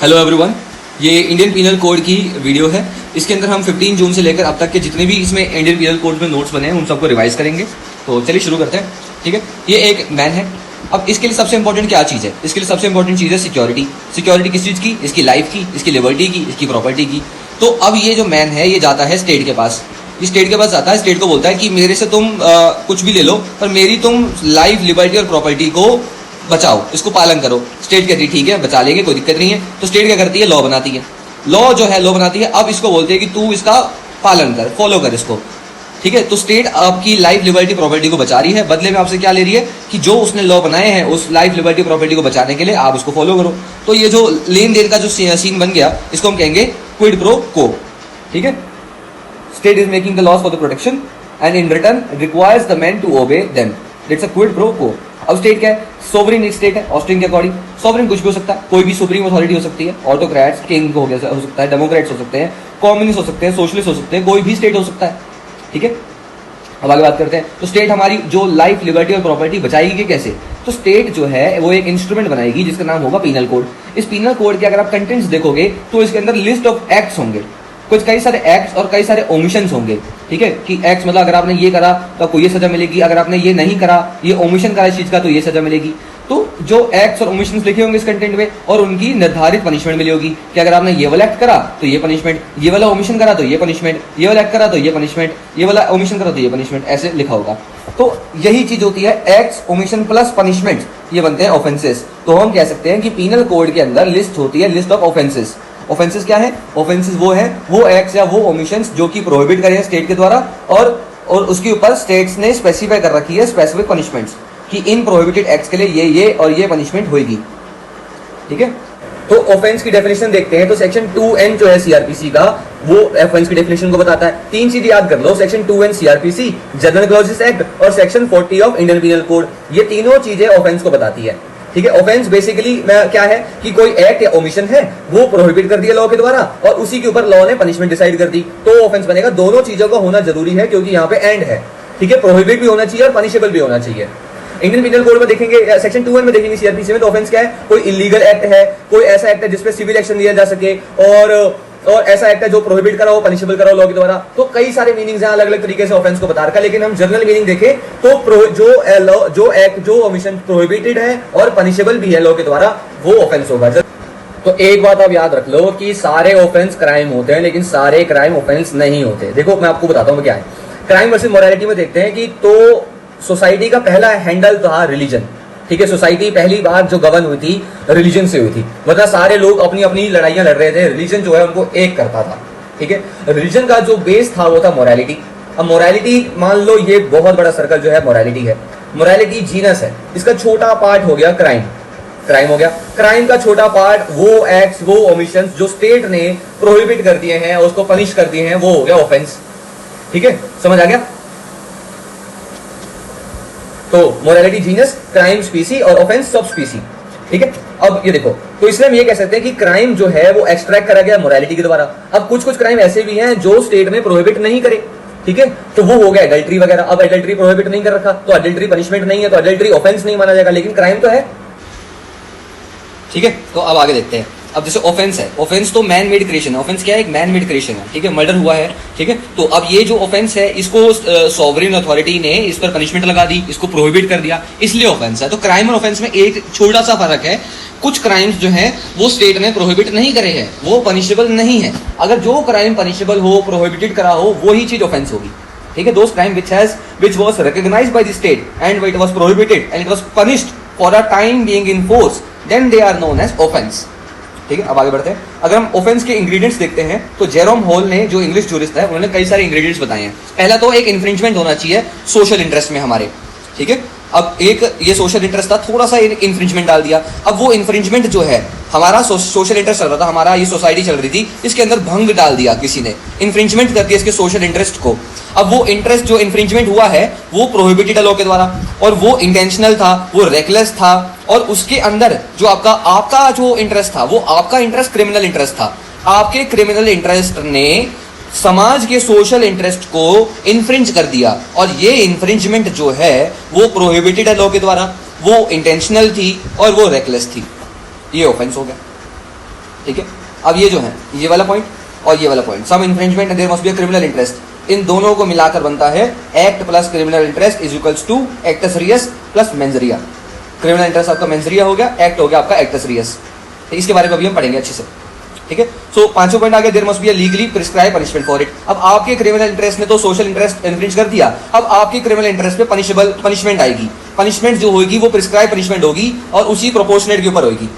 Hello everyone, ये Indian penal code की video है। इसके अंदर हम 15 जून से लेकर अब तक के जितने भी इसमें इंडियन पीनल कोड में नोट्स बने हैं उन सबको रिवाइज करेंगे। तो चलिए शुरू करते हैं। ठीक है, ये एक मैन है। अब इसके लिए सबसे इंपॉर्टेंट क्या चीज़ है? इसके लिए सबसे इंपॉर्टेंट चीज़ है सिक्योरिटी। सिक्योरिटी किस चीज़ की? इसकी लाइफ की, इसकी लिबर्टी की, इसकी प्रॉपर्टी की। तो अब ये जो मैन है ये जाता है स्टेट के पास। ये स्टेट के पास जाता है, स्टेट को बोलता है कि मेरे से तुम कुछ भी ले लो पर मेरी तुम लाइफ, लिबर्टी और प्रॉपर्टी को बचाओ, इसको पालन करो। स्टेट कहती है ठीक है बचा लेंगे, कोई दिक्कत नहीं है। तो स्टेट क्या करती है? लॉ बनाती है। लॉ जो है लॉ बनाती है। अब इसको बोलते हैं कि तू इसका पालन कर, फॉलो कर इसको। ठीक है, तो स्टेट आपकी लाइफ, लिबर्टी, प्रॉपर्टी को बचा रही है। बदले में आपसे क्या ले रही है कि जो उसने लॉ बनाए हैं उस लाइफ, लिबर्टी, प्रॉपर्टी को बचाने के लिए आप उसको फॉलो करो। तो ये जो लेन देन का जो सीन बन गया इसको हम कहेंगे क्विड प्रो को। ठीक है, state is making the laws for the protection and in return requires the man to obey them. That's a quid pro quo. अब स्टेट क्या है? सोवरेन एक स्टेट है ऑस्ट्रिन के अकॉर्डिंग। सोवरेन कुछ भी हो सकता है, कोई भी सुप्रीम अथॉरिटी हो सकती है। ऑटोक्रेट्स, किंग हो सकता है, डेमोक्रेट्स हो सकते हैं, कम्युनिस्ट हो सकते हैं, सोशलिस्ट हो सकते हैं, कोई भी स्टेट हो सकता है। ठीक है, अब आगे बात करते हैं। तो स्टेट हमारी जो लाइफ, लिबर्टी और प्रॉपर्टी बचाएगी कि कैसे? तो स्टेट जो है वो एक इंस्ट्रूमेंट बनाएगी जिसका नाम होगा पीनल कोड। इस पीनल कोड के अगर आप कंटेंट्स देखोगे तो इसके अंदर लिस्ट ऑफ एक्ट्स होंगे। कुछ कई सारे एक्ट्स और कई सारे ओमिशंस होंगे। ठीक है, कि एक्ट्स मतलब अगर आपने ये करा तो आपको ये सजा मिलेगी, अगर आपने ये नहीं करा, ये ओमिशन करा इस चीज का, तो ये सजा मिलेगी। तो जो एक्ट्स और ओमिशंस लिखे होंगे इस कंटेंट में और उनकी निर्धारित पनिशमेंट मिली होगी कि अगर आपने ये वाला एक्ट करा तो ये पनिशमेंट, ये वाला ओमिशन करा तो ये पनिशमेंट, ये वाला एक्ट करा तो ये पनिशमेंट, ये वाला ओमिशन करा तो ये पनिशमेंट, ऐसे लिखा होगा। तो यही चीज होती है एक्ट्स, ओमिशन प्लस पनिशमेंट, ये बनते हैं ऑफेंसेस। तो हम कह सकते हैं कि पीनल कोड के अंदर लिस्ट होती है, लिस्ट ऑफ ऑफेंसेस। ऑफेंसेस क्या है? ऑफेंसेस वो है, वो एक्ट्स या वो ओमिशंस जो कि प्रोहिबिट करे हैं स्टेट के द्वारा और उसके ऊपर स्टेट्स ने स्पेसिफाई कर रखी है स्पेसिफिक पनिशमेंट्स कि इन प्रोहिबिटेड एक्ट्स के लिए ये और ये पनिशमेंट होगी। ठीक है, तो ऑफेंस की डेफिनेशन देखते हैं। तो सेक्शन 2N जो है सीआरपीसी का, वो ऑफेंस की डेफिनेशन को बताता है। तीन चीज याद कर लो, section 2N CrPC, general clauses act और section 40 of Indian penal code. ये तीनों चीजें ऑफेंस को बताती है। ठीक है, ऑफेंस बेसिकली क्या है कि कोई एक्ट या ओमिशन है वो प्रोहिबिट कर दिया लॉ के द्वारा और उसी के ऊपर लॉ ने पनिशमेंट डिसाइड कर दी, तो ऑफेंस बनेगा। दोनों चीजों का होना जरूरी है क्योंकि यहाँ पे एंड है। ठीक है, प्रोहिबिट भी होना चाहिए और पनिशेबल भी होना चाहिए। इंडियन पीनल कोड में देखेंगे, सेक्शन 2N में देखेंगे सीआरपीसी में, तो ऑफेंस क्या है? कोई इलीगल एक्ट है, कोई ऐसा एक्ट है जिसपे सिविल एक्शन लिया जा सके और ऐसा एक्ट है जो प्रोहिबिट करा हो, पनिशेबल करा हो लॉ के द्वारा। तो कई सारे मीनिंग्स हैं अलग अलग तरीके से ऑफेंस को बता रखा है, लेकिन हम जनरल मीनिंग देखें तो जो एक्ट, जो ओमिशन प्रोहिबिटेड है और पनिशेबल भी है लॉ के द्वारा, वो ऑफेंस होगा। तो एक बात आप याद रख लो कि सारे ऑफेंस क्राइम होते हैं लेकिन सारे क्राइम ऑफेंस नहीं होते। देखो मैं आपको बताता हूं क्या है। क्राइम वर्सेस मोरालिटी में देखते हैं कि तो सोसाइटी का पहला हैंडल था रिलीजन। ठीक है, सोसाइटी पहली बार जो गवर्न हुई थी रिलीजन से हुई थी, मतलब सारे लोग अपनी अपनी लड़ाइयां लड़ रहे थे, रिलीजन जो है उनको एक करता था। ठीक है, रिलीजन का जो बेस था वो था मोरालिटी। अब मोरालिटी मान लो ये बहुत बड़ा सर्कल जो है मोरालिटी है। मोरालिटी जीनस है, इसका छोटा पार्ट हो गया क्राइम। क्राइम हो गया, क्राइम का छोटा पार्ट वो एक्ट्स, वो ओमिशंस जो स्टेट ने प्रोहिबिट कर दिए हैं, उसको पनिश कर दिए हैं, वो हो गया ऑफेंस। ठीक है, समझ आ गया? तो मोरालिटी जीनस, क्राइम स्पीसी और ऑफेंस सब स्पीसी। ठीक है, अब ये देखो, तो इसलिए हम ये कह सकते हैं कि क्राइम जो है वो एक्सट्रैक्ट करा गया मोरालिटी के द्वारा। अब कुछ कुछ क्राइम ऐसे भी हैं जो स्टेट में प्रोहिबिट नहीं करे। ठीक है, तो वो हो गया एडल्ट्री वगैरह। अब एडल्ट्री प्रोहिबिट नहीं कर रखा तो एडल्ट्री पनिशमेंट नहीं है, तो एडल्ट्री ऑफेंस नहीं माना जाएगा, लेकिन क्राइम तो है। ठीक है, तो अब आगे देखते हैं। अब जैसे ऑफेंस है, ऑफेंस तो मैन मेड क्रिएशन है। ऑफेंस क्या है? एक मैन मेड क्रिएशन है। ठीक है, मर्डर हुआ है। ठीक है, तो अब ये जो ऑफेंस है इसको सॉवरेन अथॉरिटी ने इस पर पनिशमेंट लगा दी, इसको प्रोहिबिट कर दिया, इसलिए ऑफेंस है। तो क्राइम और ऑफेंस में एक छोटा सा फर्क है। कुछ क्राइम्स जो है वो स्टेट ने प्रोहिबिट नहीं करे हैं, वो पनिशेबल नहीं है। अगर जो क्राइम पनिशेबल हो, प्रोहिबिटेड करा हो, वही चीज ऑफेंस होगी। ठीक है, दोस crime which was recognized by the state and it was prohibited and it was punished for a time being in force, then they are known as offense. ठीक है, अब आगे बढ़ते हैं। अगर हम ऑफेंस के इंग्रेडिएंट्स देखते हैं तो जेरोम हॉल ने, जो इंग्लिश जूरिस्ट है, उन्होंने कई सारे इंग्रेडिएंट्स बताए हैं। पहला तो एक इन्फ्रिंजमेंट होना चाहिए सोशल इंटरेस्ट में हमारे। ठीक है, अब एक ये सोशल इंटरेस्ट था, थोड़ा सा इन्फ्रिंजमेंट डाल दिया। अब वो इन्फ्रिंजमेंट जो है, हमारा सोशल इंटरेस्ट चल रहा था, हमारा ये सोसाइटी चल रही थी, इसके अंदर भंग डाल दिया किसी ने, इन्फ्रिंजमेंट कर दिया इसके सोशल इंटरेस्ट को। अब वो इंटरेस्ट जो इन्फ्रिंजमेंट हुआ है वो प्रोहिबिटेड लॉ के द्वारा, और वो इंटेंशनल था, वो रेकलेस था, और उसके अंदर जो आपका जो इंटरेस्ट था वो आपका इंटरेस्ट क्रिमिनल इंटरेस्ट था। आपके क्रिमिनल इंटरेस्ट ने समाज के सोशल इंटरेस्ट को इन्फ्रिंज कर दिया, और ये इन्फ्रिंजमेंट जो है वो प्रोहिबिटेड है लॉ के द्वारा, वो इंटेंशनल थी और वो रेकलेस थी। ये ऑफेंस हो गया। ठीक है। अब ये जो है ये वाला पॉइंट और ये वाला point, some infringement and there must be a criminal interest, इन दोनों को मिलाकर बनता है act plus criminal interest is equals to actus reus plus mens rea. Criminal interest आपका मेंजरिया हो गया, एक्ट हो गया आपका एक्टस रियस। इसके बारे में अभी हम पढ़ेंगे अच्छे से, ठीक है। सो पांचों पॉइंट आ गया, there must be a legally prescribe punishment for it. अब आपके क्रिमिनल इंटरेस्ट ने तो सोशल इंटरेस्ट इन्फ्रिंज कर दिया, अब आपके क्रिमिनल इंटरेस्ट पे पनिशेबल पनिशमेंट आएगी। पनिशमेंट जो होगी वो प्रिस्क्राइब पनिशमेंट होगी और उसी प्रोपोर्शनेट के ऊपर होगी,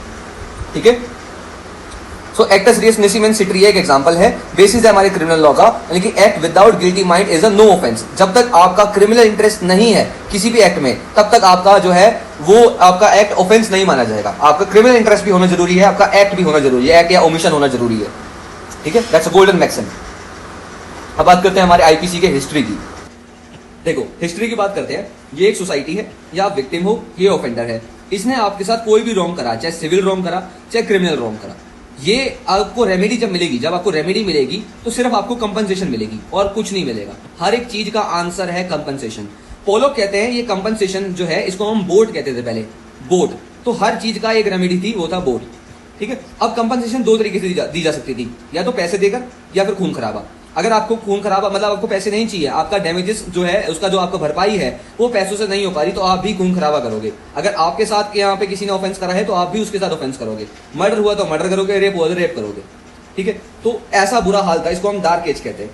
ठीक है। सो एक्टस रियस नेसी मेन सिट्री एक एग्जांपल है, बेसिस है हमारे क्रिमिनल लॉ का, यानी कि act without guilty mind is a no offence. जब तक आपका क्रिमिनल इंटरेस्ट नहीं है किसी भी एक्ट में, तब तक आपका जो है वो आपका एक्ट ऑफेंस नहीं माना जाएगा। आपका क्रिमिनल इंटरेस्ट भी होना जरूरी है, आपका एक्ट भी होना जरूरी है, एक्ट या ओमिशन होना जरूरी है, ठीक है। That's a golden maxim. अब बात करते हैं हमारे आईपीसी के हिस्ट्री की। देखो हिस्ट्री की बात करते हैं, ये एक सोसाइटी है, या आप विक्टिम हो, ये ऑफेंडर है, इसने आपके साथ कोई भी रॉन्ग करा, चाहे सिविल रॉन्ग करा चाहे क्रिमिनल रॉन्ग करा, ये आपको रेमेडी जब मिलेगी, जब आपको रेमेडी मिलेगी तो सिर्फ आपको कंपनसेशन मिलेगी और कुछ नहीं मिलेगा। हर एक चीज का आंसर है कंपनसेशन। पोलो कहते हैं ये कंपनसेशन जो है इसको हम बोट कहते थे पहले, बोट। तो हर चीज का एक रेमेडी थी, वो था बोट, ठीक है। अब कंपनसेशन दो तरीके से दी जा सकती थी, या तो पैसे देकर या फिर खून खराबा। अगर आपको खून खराबा मतलब आपको पैसे नहीं चाहिए, आपका डैमेजेस जो है उसका जो आपका भरपाई है वो पैसों से नहीं हो पा रही, तो आप भी खून खराबा करोगे। अगर आपके साथ यहाँ पे किसी ने ऑफेंस करा है तो आप भी उसके साथ ऑफेंस करोगे। मर्डर हुआ तो मर्डर करोगे, रेप हुआ तो रेप करोगे, ठीक है। तो ऐसा बुरा हाल था, इसको हम डार्क एज कहते हैं।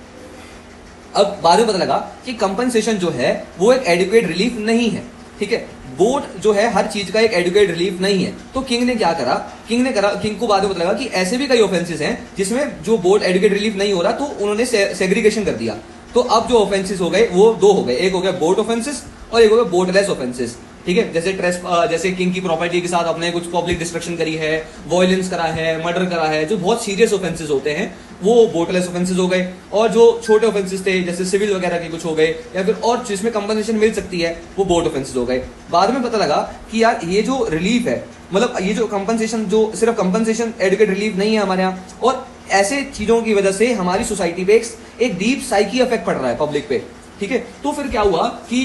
अब बाद में पता लगा कि कंपनसेशन जो है वो एक एडिक्वेट रिलीफ नहीं है, ठीक है। बोट जो है हर चीज का एक एडुकेट रिलीफ नहीं है। तो किंग ने क्या करा, किंग को बाद में पता लगा कि ऐसे भी कई ऑफेंसेस हैं जिसमें जो बोट एडुकेट रिलीफ नहीं हो रहा, तो उन्होंने सेग्रीगेशन कर दिया। तो अब जो ऑफेंसेस हो गए वो दो हो गए, एक हो गया बोट ऑफेंसेस और एक हो गया बोटलेस ऑफेंसेस, ठीक है। जैसे किंग की प्रॉपर्टी के साथ अपने कुछ पब्लिक डिस्ट्रक्शन करी है, वायलेंस करा है, मर्डर करा है, जो बहुत सीरियस ऑफेंसेस होते हैं वो बोटलेस ऑफेंसेस हो गए। और जो छोटे ऑफेंसेस थे जैसे सिविल वगैरह के कुछ हो गए या फिर और जिसमें कंपनसेशन मिल सकती है वो बोट ऑफेंसेस हो गए। बाद में पता लगा कि यार ये जो रिलीफ है, मतलब ये जो कंपनसेशन, जो सिर्फ कंपनसेशन एडुकेट रिलीफ नहीं है हमारे यहाँ, और ऐसे चीजों की वजह से हमारी सोसाइटी पे एक डीप साइकी इफेक्ट पड़ रहा है पब्लिक पे, ठीक है। तो फिर क्या हुआ कि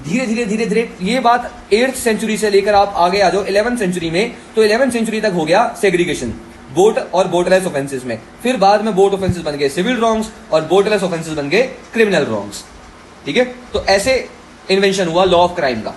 धीरे धीरे ये बात 8th सेंचुरी से लेकर आप आगे आ जाओ 11th सेंचुरी में, तो 11th सेंचुरी तक हो गया सेग्रीगेशन बोट और बोटलेस ऑफेंसेस में। फिर बाद में बोट ऑफेंसेस बन गए सिविल रॉन्ग्स और बोटलेस ऑफेंसेस बन गए क्रिमिनल रॉन्ग्स, ठीक है। तो ऐसे इन्वेंशन हुआ लॉ ऑफ क्राइम का।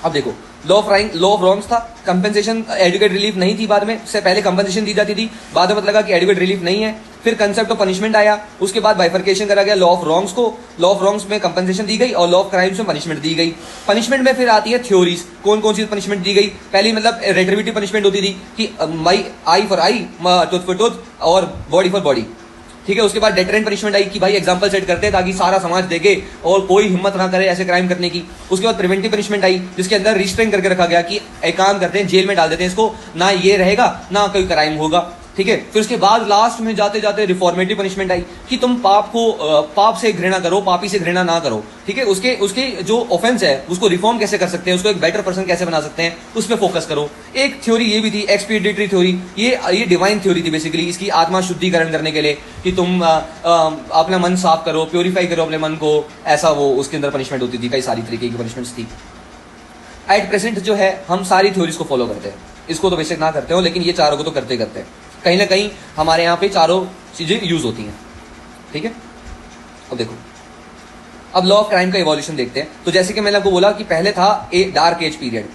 अब देखो लॉ ऑफ रॉन्ग्स था, कंपेंसेशन एडुकेट रिलीफ नहीं थी, बाद में से पहले कंपेंसेशन दी जाती थी, बाद में पता लगा कि एडुकेट रिलीफ नहीं है, फिर कंसेप्ट ऑफ पनिशमेंट आया, उसके बाद बाइफर्केशन करा गया लॉ ऑफ रॉन्ग्स को, लॉ ऑफ रॉन्ग्स में कंपेंसेशन दी गई और लॉ ऑफ क्राइम्स में पनिशमेंट दी गई। पनिशमेंट में फिर आती है थ्योरीज, कौन कौन सी पनिशमेंट दी गई। पहली मतलब रेट्रिब्यूटिव पनिशमेंट होती थी कि eye for eye, tooth for tooth और बॉडी फॉर बॉडी, ठीक है। उसके बाद डेटरेंट पनिशमेंट आई कि भाई एग्जांपल सेट करते हैं ताकि सारा समाज देखे और कोई हिम्मत ना करे ऐसे क्राइम करने की। उसके बाद प्रिवेंटिव पनिशमेंट आई जिसके अंदर रिस्ट्रेन करके रखा गया कि एक काम करते हैं जेल में डाल देते हैं इसको, ना ये रहेगा ना कोई क्राइम होगा, ठीक है। फिर उसके बाद लास्ट में जाते जाते रिफॉर्मेटिव पनिशमेंट आई कि तुम पाप से घृणा करो, पापी से घृणा ना करो, ठीक है। उसके जो ऑफेंस है उसको रिफॉर्म कैसे कर सकते हैं, उसको एक बेटर पर्सन कैसे बना सकते हैं, उस पर फोकस करो। एक थ्योरी ये भी थी एक्सपीडिटरी थ्योरी, ये डिवाइन थ्योरी थी बेसिकली, इसकी आत्मा शुद्धिकरण करने के लिए कि तुम अपना मन साफ करो, प्योरीफाई करो अपने मन को, ऐसा वो उसके अंदर पनिशमेंट होती थी, कई सारी तरीके की पनिशमेंट्स थी। एट प्रेजेंट जो है हम सारी थ्योरीज को फॉलो करते हैं, इसको तो बेसिक ना करते हो लेकिन ये चारों को तो करते हैं, कहीं ना कहीं हमारे यहाँ पे चारों चीजें यूज होती हैं, ठीक है। अब देखो अब लॉ ऑफ क्राइम का इवोल्यूशन देखते हैं। तो जैसे कि मैंने आपको बोला कि पहले था एक डार्क एज पीरियड,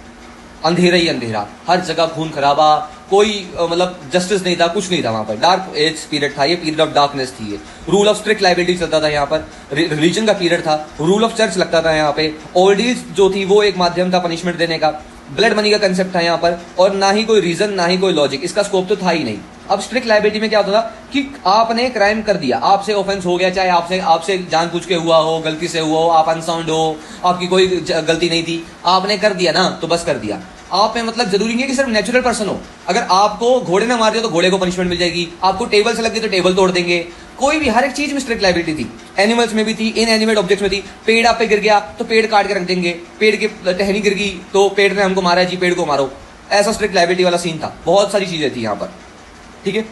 अंधेरा ही अंधेरा, हर जगह खून खराबा, कोई मतलब जस्टिस नहीं था, कुछ नहीं था वहां पर। डार्क एज पीरियड था, ये पीरियड ऑफ डार्कनेस थी। ये रूल ऑफ स्ट्रिक्ट लाइबिलिटी चलता था यहाँ पर, रिलीजन का पीरियड था, रूल ऑफ चर्च लगता था यहाँ पे, ओल्ड एज जो थी वो एक माध्यम था पनिशमेंट देने का, ब्लड मनी का कंसेप्ट था यहाँ पर, और ना ही कोई रीजन ना ही कोई लॉजिक, इसका स्कोप तो था ही नहीं। अब स्ट्रिक्ट लाइबिलिटी में क्या होता था कि आपने क्राइम कर दिया, आपसे ऑफेंस हो गया, चाहे आपसे जानबूझ के हुआ हो, गलती से हुआ हो, आप अनसाउंड हो, आपकी कोई गलती नहीं थी, आपने कर दिया ना तो बस कर दिया। आप में मतलब जरूरी नहीं है कि सिर्फ नेचुरल पर्सन हो, अगर आपको घोड़े ने मार दिया तो घोड़े को पनिशमेंट मिल जाएगी, आपको टेबल से लग गई तो टेबल तोड़ देंगे, कोई भी हर एक चीज में स्ट्रिक्ट लाइबिलिटी थी। एनिमल्स में भी थी, इनएनिमेट ऑब्जेक्ट्स में थी, पेड़ आप पे गिर गया तो पेड़ काट के रख देंगे, पेड़ की टहनी गिर गई तो पेड़ ने हमको मारा जी, पेड़ को मारो, ऐसा स्ट्रिक्ट लाइबिलिटी वाला सीन था। बहुत सारी चीजें थी यहाँ पर, ठीक है।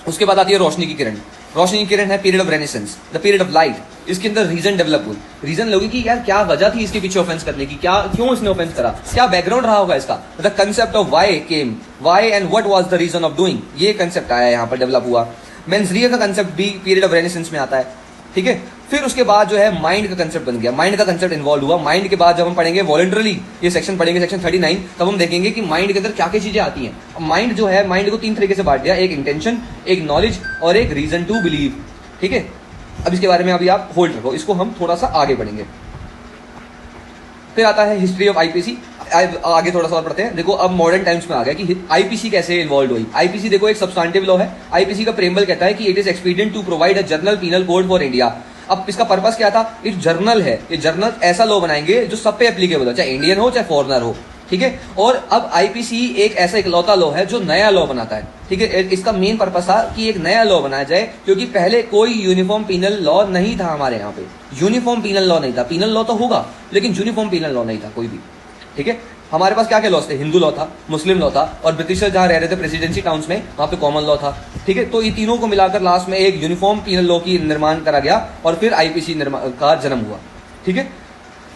उसके बाद आती है रोशनी की किरण। रोशनी की किरण है period of renaissance, the period of light. इसके अंदर रीजन डेवलप हुई, रीजन लोगी कि यार क्या वजह थी इसके पीछे ऑफेंस करने की, क्या क्यों इसने ऑफेंस करा, क्या बैकग्राउंड रहा होगा इसका, the concept of why came, why and what was the reason of doing, ये कंसेप्ट आया यहाँ पर डेवलप हुआ। मेंसरिया का कंसेप्ट भी पीरियड ऑफ रेनेसेंस में आता है, ठीक है। फिर उसके बाद जो है माइंड का कंसेप्ट बन गया, माइंड का कंसेप्ट इन्वॉल्व हुआ। माइंड के बाद जब हम पढ़ेंगे वॉलंटरली ये सेक्शन पढ़ेंगे, सेक्शन 39, तब हम देखेंगे कि माइंड के अंदर क्या क्या चीजें आती हैं। माइंड जो है, माइंड को 3 तरीके से बांट दिया, एक इंटेंशन, एक नॉलेज और एक रीजन टू बिलीव, ठीक है। अब इसके बारे में अभी आप होल्ड रखो, इसको हम थोड़ा सा आगे बढ़ेंगे। फिर आता है हिस्ट्री ऑफ आईपीसी, आगे थोड़ा सा और पढ़ते हैं। देखो अब मॉडर्न टाइम्स में आ गया कि आईपीसी कैसे इन्वॉल्व हुई। आईपीसी देखो एक सब्सटेंटिव लॉ है। आईपीसी का प्रेम्बल कहता है कि it is expedient to provide a general penal code for India. अब इसका पर्पस क्या था, ये जर्नल है, ये जर्नल ऐसा लॉ बनाएंगे जो सब पे एप्लीकेबल हो, चाहे इंडियन हो चाहे फॉरनर हो, ठीक है। और अब आईपीसी एक ऐसा इकलौता लॉ है जो नया लॉ बनाता है, ठीक है। इसका मेन पर्पस था कि एक नया लॉ बनाया जाए, क्योंकि पहले कोई यूनिफॉर्म पीनल लॉ नहीं था हमारे यहाँ पे, यूनिफॉर्म पीनल लॉ नहीं था। पीनल लॉ तो होगा लेकिन यूनिफॉर्म पीनल लॉ नहीं था कोई भी, ठीक है। हमारे पास क्या क्या लॉस थे, हिंदू लॉ था, मुस्लिम लॉ था, और ब्रिटिशर्स जहां रह रहे थे प्रेसिडेंसी टाउन्स में, वहां पे कॉमन लॉ था, ठीक है। तो ये तीनों को मिलाकर लास्ट में एक यूनिफॉर्म पीनल लॉ की निर्माण करा गया और फिर आईपीसी का जन्म हुआ, ठीक है।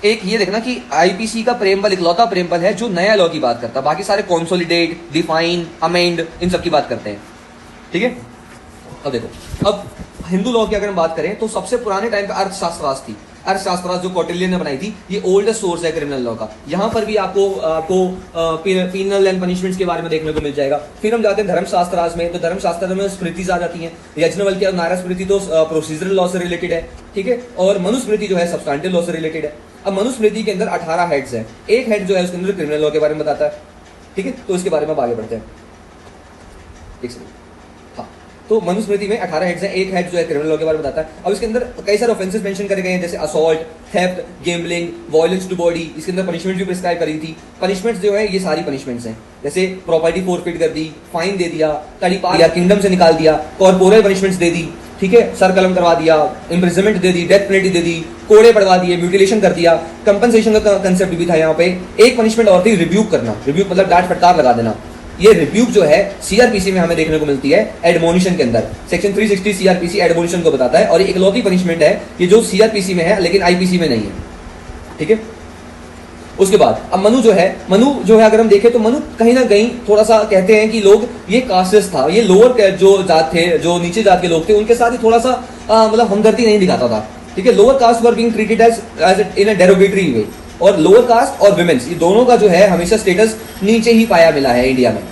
एक ये देखना कि आईपीसी का प्रेम्बल इकलौता प्रेम्बल है जो नया लॉ की बात करता है, बाकी सारे कॉन्सोलिडेट, डिफाइन, अमेंड, इन सब की बात करते हैं, ठीक है। अब देखो, अब हिंदू लॉ की अगर हम बात करें तो सबसे पुराने टाइम पे अर्थशास्त्रास थी। अर्थशास्त्रास जो कौटिल्य ने बनाई थी, ये ओल्डेस्ट सोर्स है क्रिमिनल लॉ का। यहाँ पर भी आपको पीनल एंड पनिशमेंट्स के बारे में देखने को मिल जाएगा। फिर हम जाते हैं धर्मशास्त्रास में, तो धर्मशास्त्र में स्मृति आ जाती है। यज्ञवल्क्य और नारद स्मृति तो प्रोसीजरल लॉ से रिलेटेड है, ठीक है। और मनुस्मृति जो है सब्सटेंटिव लॉ से रिलेटेड है। अब मनुस्मृति के अंदर 18 हेड्स है, एक हेड जो है उसके अंदर क्रिमिनल लॉ के बारे में बताता है, ठीक है। तो इसके बारे में आगे बढ़ते हैं, एक सेकंड। हाँ, तो मनुस्मृति में 18 हेड्स हैं, एक हेड जो है क्रिमिनल लॉ के बारे में बताता है। अब इसके अंदर कई सारे ऑफेंसेस मेंशन करे गए हैं, जैसे assault, theft, gambling, violence to body. इसके अंदर पनिशमेंट भी प्रिस्क्राइब करी थी। पनिशमेंट्स जो है ये सारी पनिशमेंट्स हैं, जैसे प्रॉपर्टी फोरफिट कर दी, फाइन दे दिया, तड़ीपार या किंगडम से निकाल दिया, कॉर्पोरल पनिशमेंट्स दे दी, ठीक है, सर कलम करवा दिया, इम्प्रिजनमेंट दे दी, डेथ पेनल्टी दे दी, कोड़े पड़वा दिए, म्यूटिलेशन कर दिया। कंपनसेशन का कंसेप्ट भी था यहाँ पे। एक पनिशमेंट और थी रिब्यूक करना, रिब्यूक मतलब डांट फटकार लगा देना। ये रिब्यूक जो है सीआरपीसी में हमें देखने को मिलती है एडमोनिशन के अंदर। सेक्शन 360 सीआरपीसी एडमोनिशन को बताता है, और ये इकलौती पनिशमेंट है ये जो सीआरपीसी में है लेकिन आईपीसी में नहीं है, ठीक है। उसके बाद अब मनु जो है अगर हम देखें तो मनु कहीं ना कहीं थोड़ा सा कहते हैं कि लोग ये कास्टेस था, ये लोअर जो जात थे, जो नीचे जात के लोग थे, उनके साथ ही थोड़ा सा मतलब हमदर्दी नहीं दिखाता था, ठीक है। Lower caste were being treated as in a derogatory way, और लोअर कास्ट और विमेन्स ये दोनों का जो है हमेशा स्टेटस नीचे ही पाया मिला है इंडिया में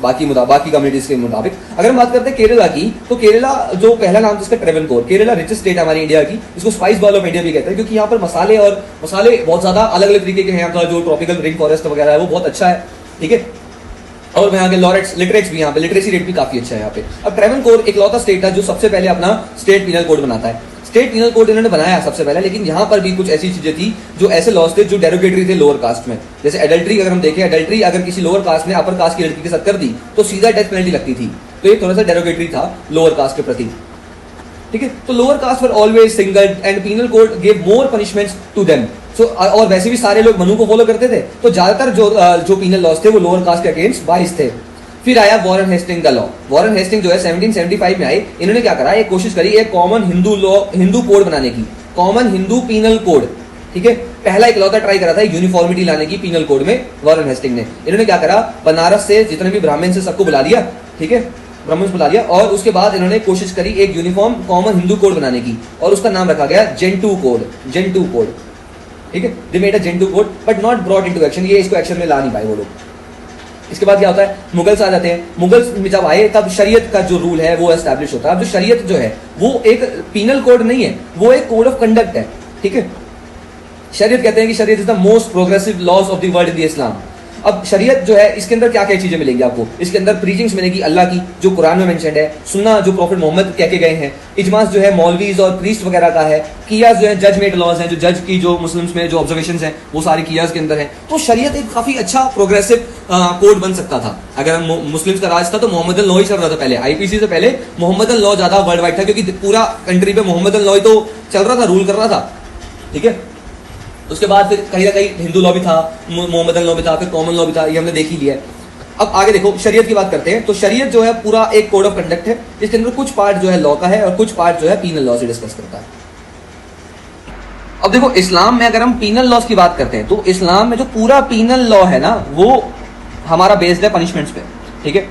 बाकी कम्युनिटीज के मुताबिक। अगर हम बात करते हैं केरला की, तो केरला जो पहला नाम था इसका ट्रेवनकोर, केरला रिचेस्ट स्टेट हमारी इंडिया की, इसको स्पाइस बॉल ऑफ इंडिया भी कहते हैं, क्योंकि यहाँ पर मसाले बहुत ज्यादा अलग अलग तरीके के हैं। यहाँ का जो ट्रॉपिकल रेन फॉरेस्ट वगैरह है वो बहुत अच्छा है, ठीक है। और यहाँ के लॉरेट्स लिटरेट्स भी यहाँ पे लिटरेसी रेट भी काफी अच्छा है यहाँ पे। अब ट्रेवनकोर इकलौता स्टेट था जो सबसे पहले अपना स्टेट पीनल कोड बनाता है। स्टेट पीनल कोड इन्होंने बनाया सबसे पहले, लेकिन यहाँ पर भी कुछ ऐसी चीजें थी जो ऐसे लॉस थे जो डेरोगेटरी थे लोअर कास्ट में। जैसे एडल्ट्री अगर हम देखें, एडल्ट्री अगर किसी लोअर कास्ट ने अपर कास्ट की लड़की के साथ कर दी तो सीधा डेथ पेनल्टी लगती थी, तो ये थोड़ा सा डेरोगेटरी था लोअर कास्ट के प्रति, ठीक है। तो lower caste were always single and penal code gave more punishments to them. So और वैसे भी सारे लोग मनु को फॉलो करते थे, तो ज्यादातर जो पीनल लॉस थे वो लोअर कास्ट के अगेंस्ट 22 थे। फिर आया वॉरेन हेस्टिंग का लॉ। वॉरेन हेस्टिंग जो है 1775 में आए। इन्होंने क्या करा, एक कोशिश करी एक कॉमन हिंदू कोड बनाने की, कॉमन हिंदू पीनल कोड, ठीक है। पहला इकलौता ट्राई करा था यूनिफॉर्मिटी लाने की पीनल कोड में वॉरेन हेस्टिंग ने। इन्होंने क्या करा, बनारस से जितने भी ब्राह्मण से सबको बुला लिया, ठीक है, ब्राह्मण बुला लिया, और उसके बाद इन्होंने कोशिश करी एक यूनिफॉर्म कॉमन हिंदू कोड बनाने की, और उसका नाम रखा गया जेंटू कोड, ठीक है। They made a Gentoo code but not brought into action, ये इसको एक्शन में ला नहीं पाए वो लोग। इसके बाद क्या होता है, मुगल्स आ जाते हैं। मुगल्स में जब आए तब शरीयत का जो रूल है वो एस्टैब्लिश होता है। अब जो शरीयत जो है वो एक पीनल कोड नहीं है, वो एक कोड ऑफ कंडक्ट है, ठीक है। शरीयत कहते हैं कि शरीयत is the most progressive laws of the world in the इस्लाम। अब शरीयत जो है इसके अंदर क्या क्या चीजें मिलेंगी आपको, इसके अंदर प्रीचिंग्स मिलेगी अल्लाह की जो कुरान में मेंशन्ड है, सुन्ना जो प्रॉफिट मोहम्मद कह के गए हैं, इजमास जो है मौलवीज और प्रीस्ट वगैरह का है, कियास जो है जज मेड लॉज हैं, जो जज की जो मुस्लिम्स में जो ऑब्जर्वेशंस हैं वो सारी कियास के अंदर है। तो शरीयत एक काफी अच्छा प्रोग्रेसिव कोड बन सकता था। अगर मुस्लिम्स का राज था तो मोहम्मदन लॉ ही चल रहा था पहले, आईपीसी से पहले मोहम्मदन लॉ ज्यादा वर्ल्ड वाइड था, क्योंकि पूरा कंट्री पे मोहम्मदन लॉ ही तो चल रहा था, रूल कर रहा था, ठीक है। उसके बाद फिर कहीं ना कहीं हिंदू लॉ भी था, मोहम्मदन लॉ भी था, फिर कॉमन लॉ भी था, ये हमने देख ही लिया है। अब आगे देखो, शरीयत की बात करते हैं। तो शरीयत जो है पूरा एक कोड ऑफ कंडक्ट है, इसके अंदर कुछ पार्ट जो है लॉ का है और कुछ पार्ट जो है पीनल लॉ से डिस्कस करता है। अब देखो, इस्लाम में अगर हम पीनल लॉस की बात करते हैं तो इस्लाम में जो पूरा पीनल लॉ है ना, वो हमारा बेस्ड है पनिशमेंट्स पे, ठीक है।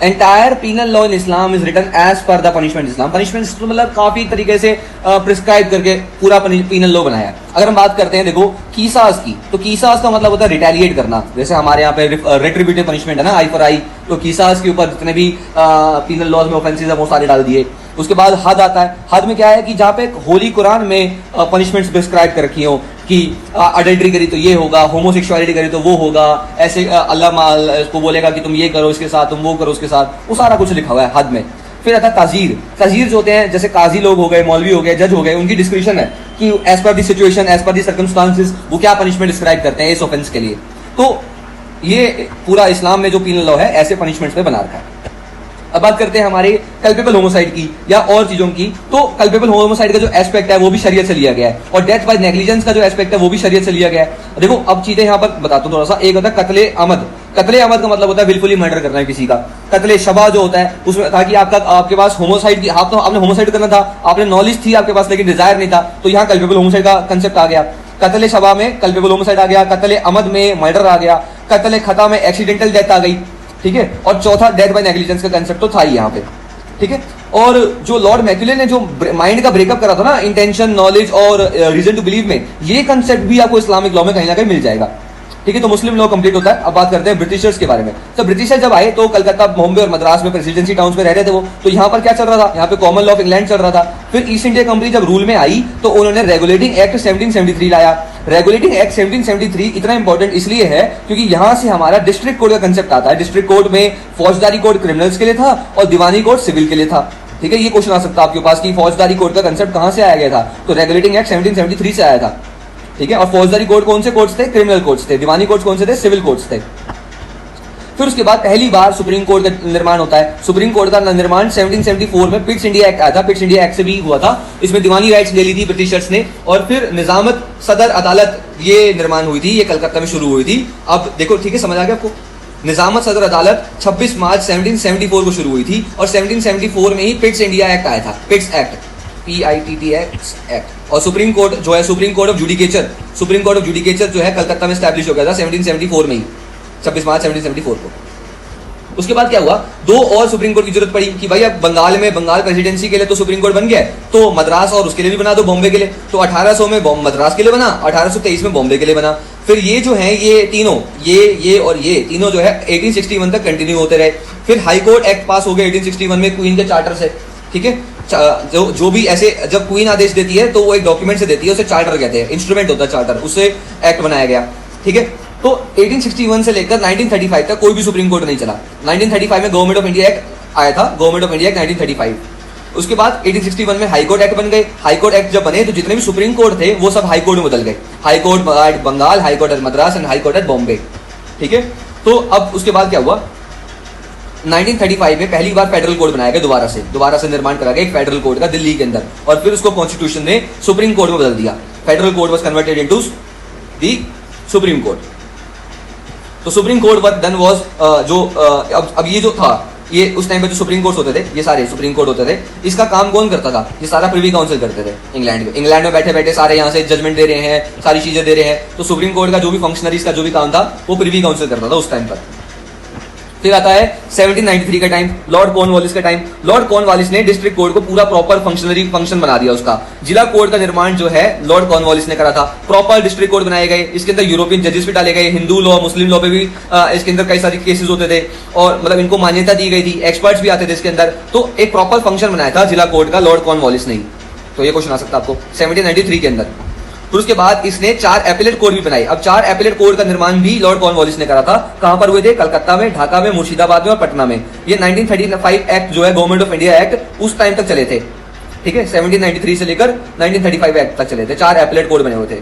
Entire penal law in Islam is written as per the punishment Islam. Punishments तो मतलब काफी तरीके से प्रिस्क्राइब करके पूरा पीनल लॉ बनाया है। अगर हम बात करते हैं देखो कीसास की, तो कीसास का मतलब होता है रिटेलिएट करना। जैसे हमारे यहाँ पे रेट्रीब्यूटिव पनिशमेंट है ना, आई फॉर आई, तो कीसास के ऊपर जितने भी पीनल लॉज में ऑफेंसेस है वो सारे डाल दिए। उसके बाद हद आता है। हद में क्या है कि जहाँ पे होली कुरान में पनिशमेंट्स प्रिस्क्राइब कर रखी हो कि अडल्ट्री करी तो ये होगा, होमोसेक्सुअलिटी करी तो वो होगा, ऐसे अल्लाह को बोलेगा कि तुम ये करो इसके साथ, तुम वो करो उसके साथ, वो सारा कुछ लिखा हुआ है हद में। फिर आता है ताजीर। ताजीर जो होते हैं, जैसे काजी लोग हो गए, मौलवी हो गए, जज हो गए, उनकी डिस्क्रिप्शन है कि as per the situation, as per the circumstances वो क्या पनिशमेंट डिस्क्राइब करते हैं इस ऑफेंस के लिए। तो ये पूरा इस्लाम में जो पीनल लॉ है ऐसे पनिशमेंट्स पे बना रखा है। अब बात करते हैं हमारे कल्पेबल होमोसाइड की या और चीजों की। तो कल्पेबल होमोसाइड का जो एस्पेक्ट है वो भी शरीयत से लिया गया है, और डेथ बाय नेग्लिजेंस का जो एस्पेक्ट है वो भी शरीयत से लिया गया है। देखो अब चीजें यहाँ पर बताता हूँ थोड़ा सा। एक होता है कत्ले अमद। कत्ले अमद का मतलब होता है बिल्कुल ही मर्डर करना है किसी का। कत्ले शबा जो होता है उसमें था कि आपके पास होमोसाइड की, आपने होमोसाइड करना था, आपने नॉलेज थी आपके पास लेकिन डिजायर नहीं था, तो यहाँ कल्पेबल होमोसाइड का कंसेप्ट आ गया। कत्ले शबा में कल्पेबल होमोसाइड आ गया, कत्ले अमद में मर्डर आ गया, कत्ले खता में एक्सीडेंटल डेथ आ गई, ठीक है। और चौथा डेथ बाय नेग्लिजेंस का कंसेप्ट तो था ही यहाँ पे, ठीक है। और जो लॉर्ड मैक्यूले ने जो माइंड का ब्रेकअप करा था ना, इंटेंशन, नॉलेज और रीजन टू बिलीव में, ये कंसेप्ट भी आपको इस्लामिक लॉ में कहीं ना कहीं मिल जाएगा, ठीक है। तो मुस्लिम लॉ कंप्लीट होता है। अब बात करते हैं ब्रिटिशर्स के बारे में। तो ब्रिटिशर जब आए तो कलकत्ता, बॉम्बे और मद्रास में प्रेसिडेंसी टाउन्स में रह रहे थे वो। तो यहाँ पर क्या चल रहा था, यहाँ पे कॉमन लॉ ऑफ इंग्लैंड चल रहा था। फिर ईस्ट इंडिया कंपनी जब रूल में आई तो उन्होंने रेगुलेटिंग एक्ट 1773 लाया। रेगुलेटिंग एक्ट 1773 इतना इंपॉर्टेंट इसलिए है क्योंकि यहां से हमारा डिस्ट्रिक्ट कोड का कंसेप्ट आता है। डिस्ट्रिक्ट कोड में फौजदारी कोड क्रिमिनल्स के लिए था और दीवानी कोड सिविल के लिए था, ठीक है। ये क्वेश्चन आ सकता है आपके पास कि फौजदारी कोड का कंसेप्ट कहां से आया गया था, तो रेगुलेटिंग एक्ट 1773 से आया था, ठीक है। और फौजदारी कोड कौन से कोड्स थे, क्रिमिनल कोड्स थे। दीवानी कोड्स कौन से थे, सिविल कोड्स थे। फिर उसके बाद पहली बार सुप्रीम कोर्ट का निर्माण होता है। सुप्रीम कोर्ट का निर्माण 1774 में पिट्स इंडिया एक्ट आया था। पिट्स इंडिया एक्ट से भी हुआ था। इसमें दीवानी राइट्स ले ली थी ब्रिटिशर्स ने। और फिर निजामत सदर अदालत ये निर्माण हुई थी, ये कलकत्ता में शुरू हुई थी। अब देखो, ठीक है, समझ आ गया आपको। निजामत सदर अदालत 26 मार्च 1774 को शुरू हुई थी और 1774 में ही पिट्स इंडिया एक्ट आया था। पिट्स एक्ट, PITTX एक्ट। और सुप्रीम कोर्ट जो है, supreme court of judicature, supreme court of judicature जो है कलकत्ता में स्टैब्लिश हो गया था 1774 में ही, 26 मार्च 1774 को। उसके बाद क्या हुआ, दो और सुप्रीम कोर्ट की जरूरत पड़ी कि भाई अब बंगाल में, बंगाल प्रेसिडेंसी के लिए तो सुप्रीम कोर्ट बन गया है, तो मद्रास और उसके लिए भी बना दो, बॉम्बे के लिए। तो 1800 में मद्रास के लिए बना, 1823 में बॉम्बे के लिए बना। फिर ये जो है, ये तीनों, ये और ये तीनों जो है 1861 तक कंटिन्यू होते रहे। फिर हाई कोर्ट एक्ट पास हो गया 1861 में क्वीन के चार्टर से, ठीक है। जो भी ऐसे जब क्वीन आदेश देती है तो वो एक डॉक्यूमेंट से देती है, उसे चार्टर कहते हैं, इंस्ट्रूमेंट होता है चार्टर, उससे एक्ट बनाया गया, ठीक है। तो 1861 से लेकर 1935 तक कोई भी सुप्रीम कोर्ट नहीं चला। 1935 में गवर्नमेंट ऑफ इंडिया एक्ट आया था, गवर्नमेंट ऑफ इंडिया एक्ट 1935। उसके बाद 1861 में हाई कोर्ट एक्ट बन गए। हाई कोर्ट एक्ट जब बने तो जितने भी सुप्रीम कोर्ट थे वो सब हाई कोर्ट में बदल गए। High Court at Bengal, High Court at Madras and High Court at Bombay, ठीक है। तो अब उसके बाद क्या हुआ, 1935 में पहली बार फेडरल कोड बनाया गया, दोबारा से निर्माण करा गया एक फेडरल कोड का दिल्ली के अंदर, और फिर उसको कॉन्स्टिट्यूशन ने सुप्रीम कोर्ट में बदल दिया। Federal code was converted into the supreme court. तो supreme court what done was, जो अब ये जो था, ये उस टाइम पे जो सुप्रीम कोर्ट होते थे, ये सारे सुप्रीम कोर्ट होते थे, इसका काम कौन करता था, ये सारा प्रिवी काउंसिल करते थे। इंग्लैंड में बैठे बैठे सारे यहाँ से जजमेंट दे रहे हैं, सारी चीजें दे रहे हैं। तो सुप्रीम कोर्ट का जो भी फंक्शनरीज का जो भी काम था वो प्रिवी काउंसिल करता था उस टाइम पर। फिर आता है 1793 का टाइम, लॉर्ड कॉर्नवालिस का टाइम। लॉर्ड कॉर्नवालिस ने डिस्ट्रिक्ट कोर्ट को पूरा प्रॉपर फंक्शन बना दिया उसका। जिला कोर्ट का निर्माण जो है लॉर्ड कॉर्नवालिस ने करा था। प्रॉपर डिस्ट्रिक्ट कोर्ट बनाए गए, इसके अंदर यूरोपियन जजेस भी डाले गए, हिंदू लॉ, मुस्लिम लॉ पे भी इसके अंदर कई सारे केसेस होते थे और मतलब इनको मान्यता दी गई थी, एक्सपर्ट्स भी आते थे इसके अंदर। तो एक प्रॉपर फंक्शन बनाया था जिला कोर्ट का लॉर्ड कॉर्नवालिस ने। तो ये क्वेश्चन आ सकता है आपको 1793 के अंदर। फिर उसके बाद इसने 4 एपिलेट कोड भी बनाए। अब 4 एपिलेट कोड का निर्माण भी लॉर्ड कॉर्नवालिस ने करा था। कहां पर हुए थे, कलकत्ता में, ढाका में, मुर्शिदाबाद में और पटना में। ये 1935 एक्ट जो है गवर्नमेंट ऑफ इंडिया एक्ट उस टाइम तक चले थे, ठीक है। 1793 से लेकर 1935 एक्ट तक चले थे, 4 एपिलेट कोड बने हुए थे।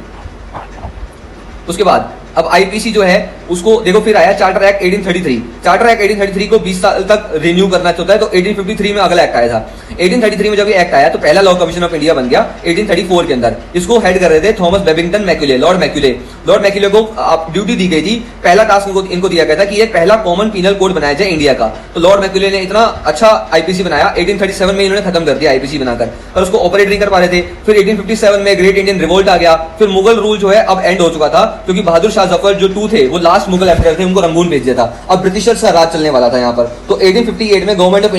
उसके बाद अब आईपीसी जो है उसको देखो, फिर आया चार्टर एक्ट 1833। चार्टर एक्ट 1833 को 20 साल तक रिन्यू करना चाहता है, तो 1853 में अगला एक्ट आया था। 1833 में जब ये एक्ट आया तो पहला लॉ कमीशन ऑफ इंडिया बन गया 1834 के अंदर। इसको हेड कर रहे थे Thomas Babington Macaulay, Lord Macaulay. Lord Macaulay को आप ड्यूटी दी गई थी, पहला टास्क इनको दिया गया था कि ये पहला कॉमन पीनल कोड बनाया जाए इंडिया का। तो लॉर्ड मैक्यूले ने इतना अच्छा आईपीसी बनाया, 1837 में इन्होंने खत्म कर दिया आईपीसी बनाकर, पर उसको ऑपरेट नहीं कर पा रहे थे। फिर 1857 में ग्रेट इंडियन रिवोल्ट आ गया। फिर मुगल रूल जो है अब एंड हो चुका था, क्योंकि बहादुर शाह जफर जो 2 थे वो लास्ट मुगल एम्पायर थे, उनको रंगून भेज दिया था। अब ब्रिटिशर्स का राज चलने वाला था यहाँ पर। तो 1858 में गवर्नमेंट ऑफ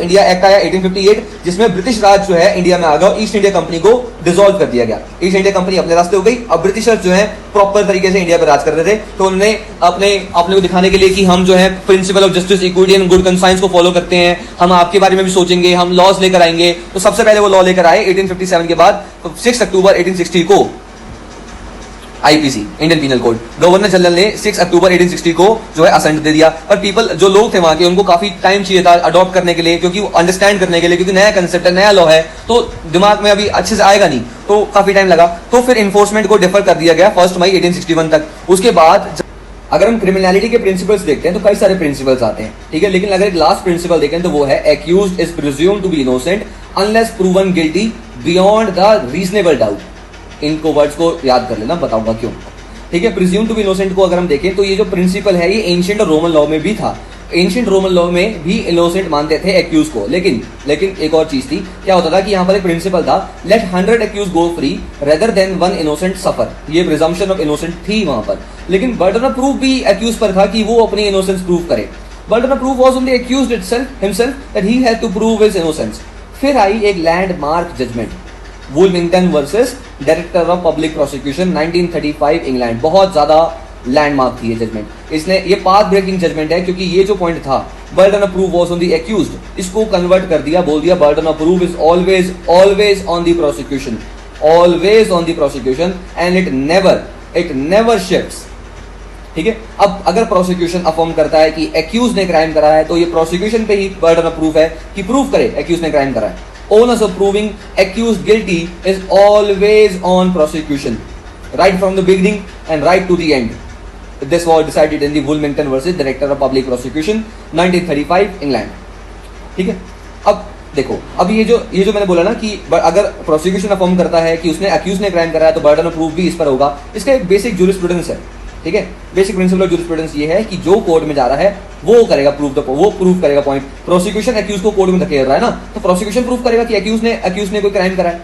इंडिया एक्ट आया 1858, जिसमें ब्रिटिश राज जो है इंडिया में आ गया। ईस्ट इंडिया कंपनी को डिसॉल्व कर दिया गया। ईस्ट इंडिया कंपनी अपने रास्ते हो गई। अब ब्रिटिशर्स जो है प्रॉपर तरीके से इंडिया पर राज कर रहे थे। तो उन्होंने अपने को दिखाने के लिए कि हम जो है principle of justice, equity and good conscience को फॉलो करते हैं, हम आपके बारे में भी सोचेंगे, हम लॉज लेकर आएंगे। तो सबसे पहले वो लॉ लेकर आए 1857 के बाद 6 अक्टूबर 1860 को IPC, Indian penal Code. Governor general ने 6 अक्टूबर 1860 को जो है असेंट दे दिया। पर पीपल जो लोग थे वहां के, उनको काफी टाइम चाहिए था अडॉप्ट करने के लिए, क्योंकि अंडरस्टैंड करने के लिए, क्योंकि नया कंसेप्ट है, नया लॉ है, तो दिमाग में अभी अच्छे से आएगा नहीं, तो काफी टाइम लगा। तो फिर इन्फोर्समेंट को डिफर कर दिया गया 1 मई 1861 तक। उसके बाद अगर हम क्रिमिनलिटी के प्रिंसिपल्स देखते हैं तो कई सारे प्रिंसिपल्स आते हैं, ठीक है। लेकिन अगर एक लास्ट प्रिंसिपल देखें तो वो है accused is presumed to be innocent unless proven guilty beyond the reasonable doubt. इनको वर्ड्स को याद कर लेना, बताऊंगा क्यों, ठीक है। प्रिज्यूम टू बी इनोसेंट को अगर हम देखें तो ये जो प्रिंसिपल है ये एंशिएंट और रोमन लॉ में भी था। एंशिएंट रोमन लॉ में भी इनोसेंट मानते थे एक्यूज को। लेकिन एक और चीज थी, क्या होता था कि यहाँ पर एक प्रिंसिपल था, let 100 accuse go free rather than 1 innocent suffer. ये प्रिजम्पशन ऑफ इनोसेंट थी वहां पर। लेकिन बर्डन ऑफ प्रूफ भी एक्यूज पर था कि वो अपनी इनोसेंस प्रूव करे। Burden of proof was on the accused himself that he had to prove his innocence. फिर आई एक landmark judgement, Woolmington versus Director of Public Prosecution 1935 England. बहुत ज्यादा लैंडमार्क थी ये जजमेंट। इसने ये पाथ ब्रेकिंग जजमेंट है, क्योंकि ये जो पॉइंट था burden of proof was on the accused, इसको कन्वर्ट कर दिया, बोल दिया burden of proof is always on the prosecution, always on the prosecution and it never shifts, ठीक है। अब अगर प्रोसिक्यूशन अफर्म करता है कि एक्यूज ने क्राइम करा है, तो ये प्रोसिक्यूशन पे ही बर्डन ऑफ प्रूफ है कि प्रूफ करे एक्यूज ने क्राइम करा है। Onus of proving accused guilty is always on prosecution, right from the beginning and right to the end. This was decided in the Woolmington versus Director of Public Prosecution 1935 England, ठीक है। अब देखो, अब ये जो मैंने बोला ना कि अगर प्रोसिक्यूशन अफर्म करता है कि उसने एक्यूज ने क्राइम करा है, तो बर्डन ऑफ प्रूफ भी इस पर होगा। इसका एक बेसिक जूरिस्प्रूडेंस है, ठीक है। बेसिक प्रिंसिपल ऑफ जूरिस्प्रूडेंस ये है कि जो कोर्ट में जा रहा है वो करेगा प्रूफ करेगा पॉइंट। प्रोसिक्यूशन एक्यूज को कोर्ट में धकेल रहा है ना, तो प्रोसिक्यूशन प्रूफ करेगा कि एक्यूज ने कोई क्राइम करा है,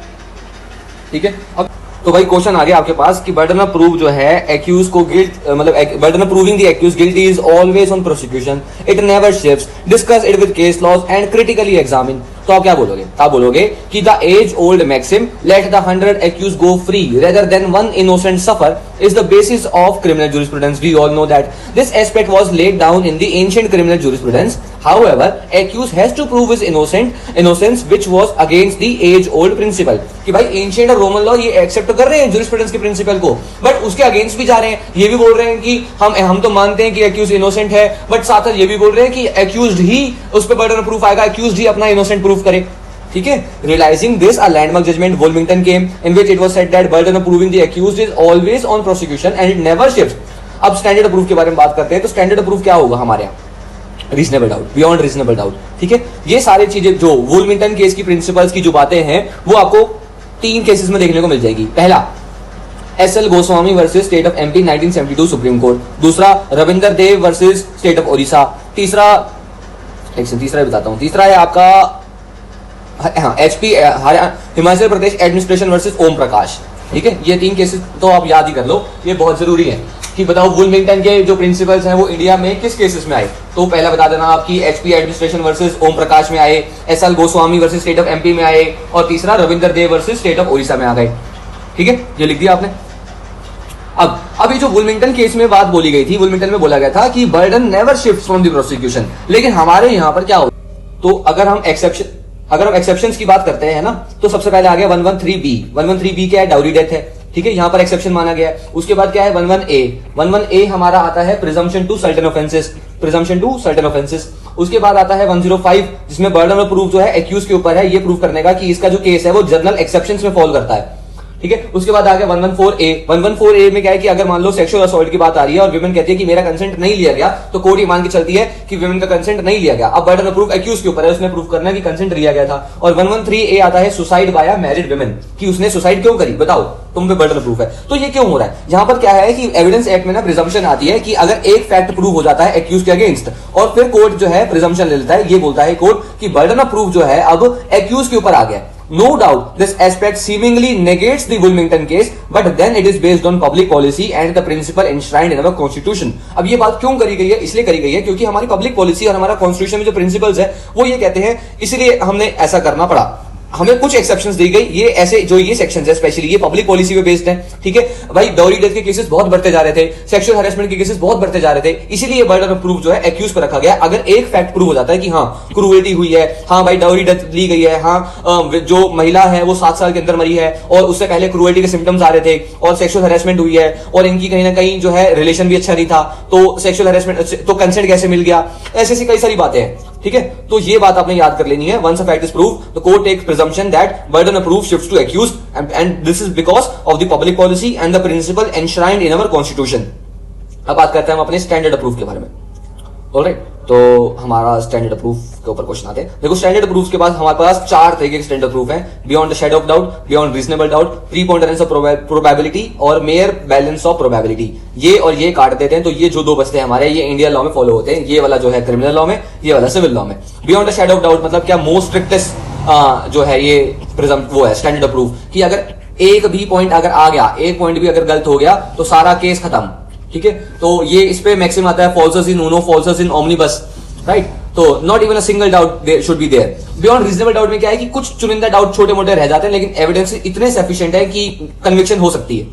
ठीक है। अब तो भाई क्वेश्चन आ गया आपके पास कि बर्डन ऑफ प्रूफ जो है एक्यूज को गिल्ट, मतलब burden of proving the accuse guilty is always on prosecution, it never shifts, discuss it with case laws and critically examine. तो आप क्या बोलोगे? आप बोलोगे कि the age old maxim let the 100 accuse go free rather than 1 innocent suffer is the basis of criminal jurisprudence. We all know that this aspect was laid down in the ancient criminal jurisprudence. However, accused has to prove his innocence, which was against the age-old principle. कि भाई ancient और Roman law ये accept कर रहे हैं jurisprudence के principal को, but उसके अगेंस्ट भी जा रहे हैं। ये भी बोल रहे हैं कि हम तो मानते हैं कि accused innocent है, बट साथ ये भी बोल रहे हैं कि accused ही उस पर burden of proof आएगा, accused ही अपना innocent proof करे, ठीक है। Realizing this, a landmark judgment Woolmington came in which it was said that burden of proving the accused is always on prosecution and it never shifts. अब standard of proof के बारे में बात करते हैं, तो स्टैंडर्ड ऑफ प्रूफ क्या होगा हमारे यहाँ? Reasonable doubt, beyond reasonable doubt, ठीक है। ये सारी चीजें जो वुलमिंगटन केस की प्रिंसिपल्स की जो बातें हैं वो आपको 3 केसेस में देखने को मिल जाएगी। पहला SL Goswami versus state of MP 1972 Supreme Court, दूसरा Ravinder Dev versus state of Odisha, तीसरा बताता हूं, तीसरा है आपका HP Himachal Pradesh administration versus Om Prakash, ठीक है। ये 3 केसेस तो आप याद ही कर लो, ये बहुत जरूरी है कि बताओ वुलमिंगटन के जो प्रिंसिपल्स हैं वो इंडिया में किस केसेस में आए। तो पहला बता देना आपकी HP administration versus Om Prakash में आए, SL Goswami versus state of MP में आए, और तीसरा Ravinder Dev versus state of Odisha में आ गए, ठीक है। ये लिख दिया आपने। अब ये जो वुलमिंगटन केस में बात बोली गई थी, वुलमिंगटन में बोला गया था कि burden never shifts from the prosecution, लेकिन हमारे यहाँ पर क्या हो, तो अगर हम एक्सेप्शंस की बात करते हैं ना, तो सबसे पहले आ गया 113B। 113B क्या है? डाउरी डेथ है, ठीक है, यहां पर एक्सेप्शन माना गया है। उसके बाद क्या है? 11A हमारा आता है प्रिजम्पशन टू सर्टेन ऑफेंसेस। उसके बाद आता है 105, जिसमें बर्डन ऑफ प्रूफ जो है एक्यूज के ऊपर है, ये प्रूव करने का कि इसका जो केस है वो जर्नल एक्सेप्शंस में फॉल करता है, ठीक है। उसके बाद आ गया 114A। 114A में क्या है कि अगर मान लो सेक्सुअल असॉल्ट की बात आ रही है और विमेन कहती है कि मेरा कंसेंट नहीं लिया गया, तो कोर्ट ये मान के चलती है कि विमेन का कंसेंट नहीं लिया गया। अब बर्डन ऑफ प्रूफ एक्यूज के ऊपर है, उसने प्रूफ करना है कि कंसेंट लिया गया था। और 113A आता है सुसाइड बाय मैरिड विमेन, कि उसने सुसाइड क्यों करी, बताओ, तुम पे बर्डन ऑफ प्रूफ है। तो ये क्यों हो रहा है, यहां पर क्या है कि एविडेंस एक्ट में ना प्रिजम्पशन आती है कि अगर एक फैक्ट प्रूव हो जाता है एक्यूज के अगेंस्ट, और फिर कोर्ट जो है प्रिजम्पशन ले लेता है, ये बोलता है कोर्ट कि बर्डन ऑफ प्रूफ जो है अब एक्यूज के ऊपर आ गया। No doubt, this aspect seemingly negates the Wilmington case, but then it is based on public policy and the principle enshrined in our constitution. अब ये बात क्यों करी गई है, इसलिए करी गई है क्योंकि हमारी पब्लिक पॉलिसी और हमारा कॉन्स्टिट्यूशन में जो प्रिंसिपल्स है वो ये कहते हैं, इसलिए हमने ऐसा करना पड़ा। हमें कुछ एक्सेप्शंस दी गई, ये ऐसे जो ये सेक्शंस है स्पेशली ये पब्लिक पॉलिसी पे बेस्ड है, ठीक है भाई। डाउरी डेथ के केसेस बहुत बढ़ते जा रहे थे, सेक्सुअल हैरेसमेंट के केसेस बहुत बढ़ते जा रहे थे, इसीलिए बर्डन ऑफ प्रूफ जो है एक्यूज पर रखा गया। अगर एक फैक्ट प्रूव हो जाता है कि हाँ क्रूएल्टी हुई है, हाँ भाई डाउरी डेथ ली गई है, हाँ जो महिला है वो 7 साल के अंदर मरी है और उससे पहले क्रूएल्टी के सिम्टम्स आ रहे थे और सेक्सुअल हैरेसमेंट हुई है और इनकी कहीं ना कहीं जो है रिलेशन भी अच्छा नहीं था, तो सेक्सुअल हैरेसमेंट तो कंसेंट कैसे मिल गया, ऐसी ऐसी कई सारी बातें हैं, ठीक है। तो ये बात आपने याद कर लेनी है। Once a fact is prove the court takes presumption that burden of proof shifts to accused and this is because of the public policy and the principle enshrined in our constitution. अब बात करते हैं हम अपने standard of proof के बारे में। Alright, तो हमारा स्टैंडर्ड प्रूफ के ऊपर क्वेश्चन आते हैं। देखो स्टैंडर्ड प्रूफ के बाद हमारे पास 4 तरीके के स्टैंडर्ड प्रूफ हैं, beyond the shadow of doubt, beyond reasonable doubt, preponderance of probability और मेयर बैलेंस ऑफ प्रोबेबिलिटी। ये और ये काट देते हैं, तो ये जो 2 बचते हैं हमारे, ये इंडियन लॉ में फॉलो होते हैं। ये वाला जो है क्रिमिनल लॉ में, ये वाला सिविल लॉ में। Beyond the shadow of doubt मतलब क्या, मोस्ट स्ट्रिक्टेस्ट जो है ये प्रिजम वो है स्टैंडर्ड ऑफ प्रूफ, कि अगर एक भी पॉइंट अगर आ गया, एक पॉइंट भी अगर गलत हो गया तो सारा केस खत्म, ठीक है। तो ये इस पे मैक्सिमम आता है falsus in uno, falsus omnibus omnibus, right. तो not even a single doubt should be there. Beyond reasonable doubt में क्या है कि कुछ चुनिंदा डाउट छोटे मोटे रह जाते हैं, लेकिन एविडेंस इतने सफिशिएंट है कि कन्विक्शन हो सकती है,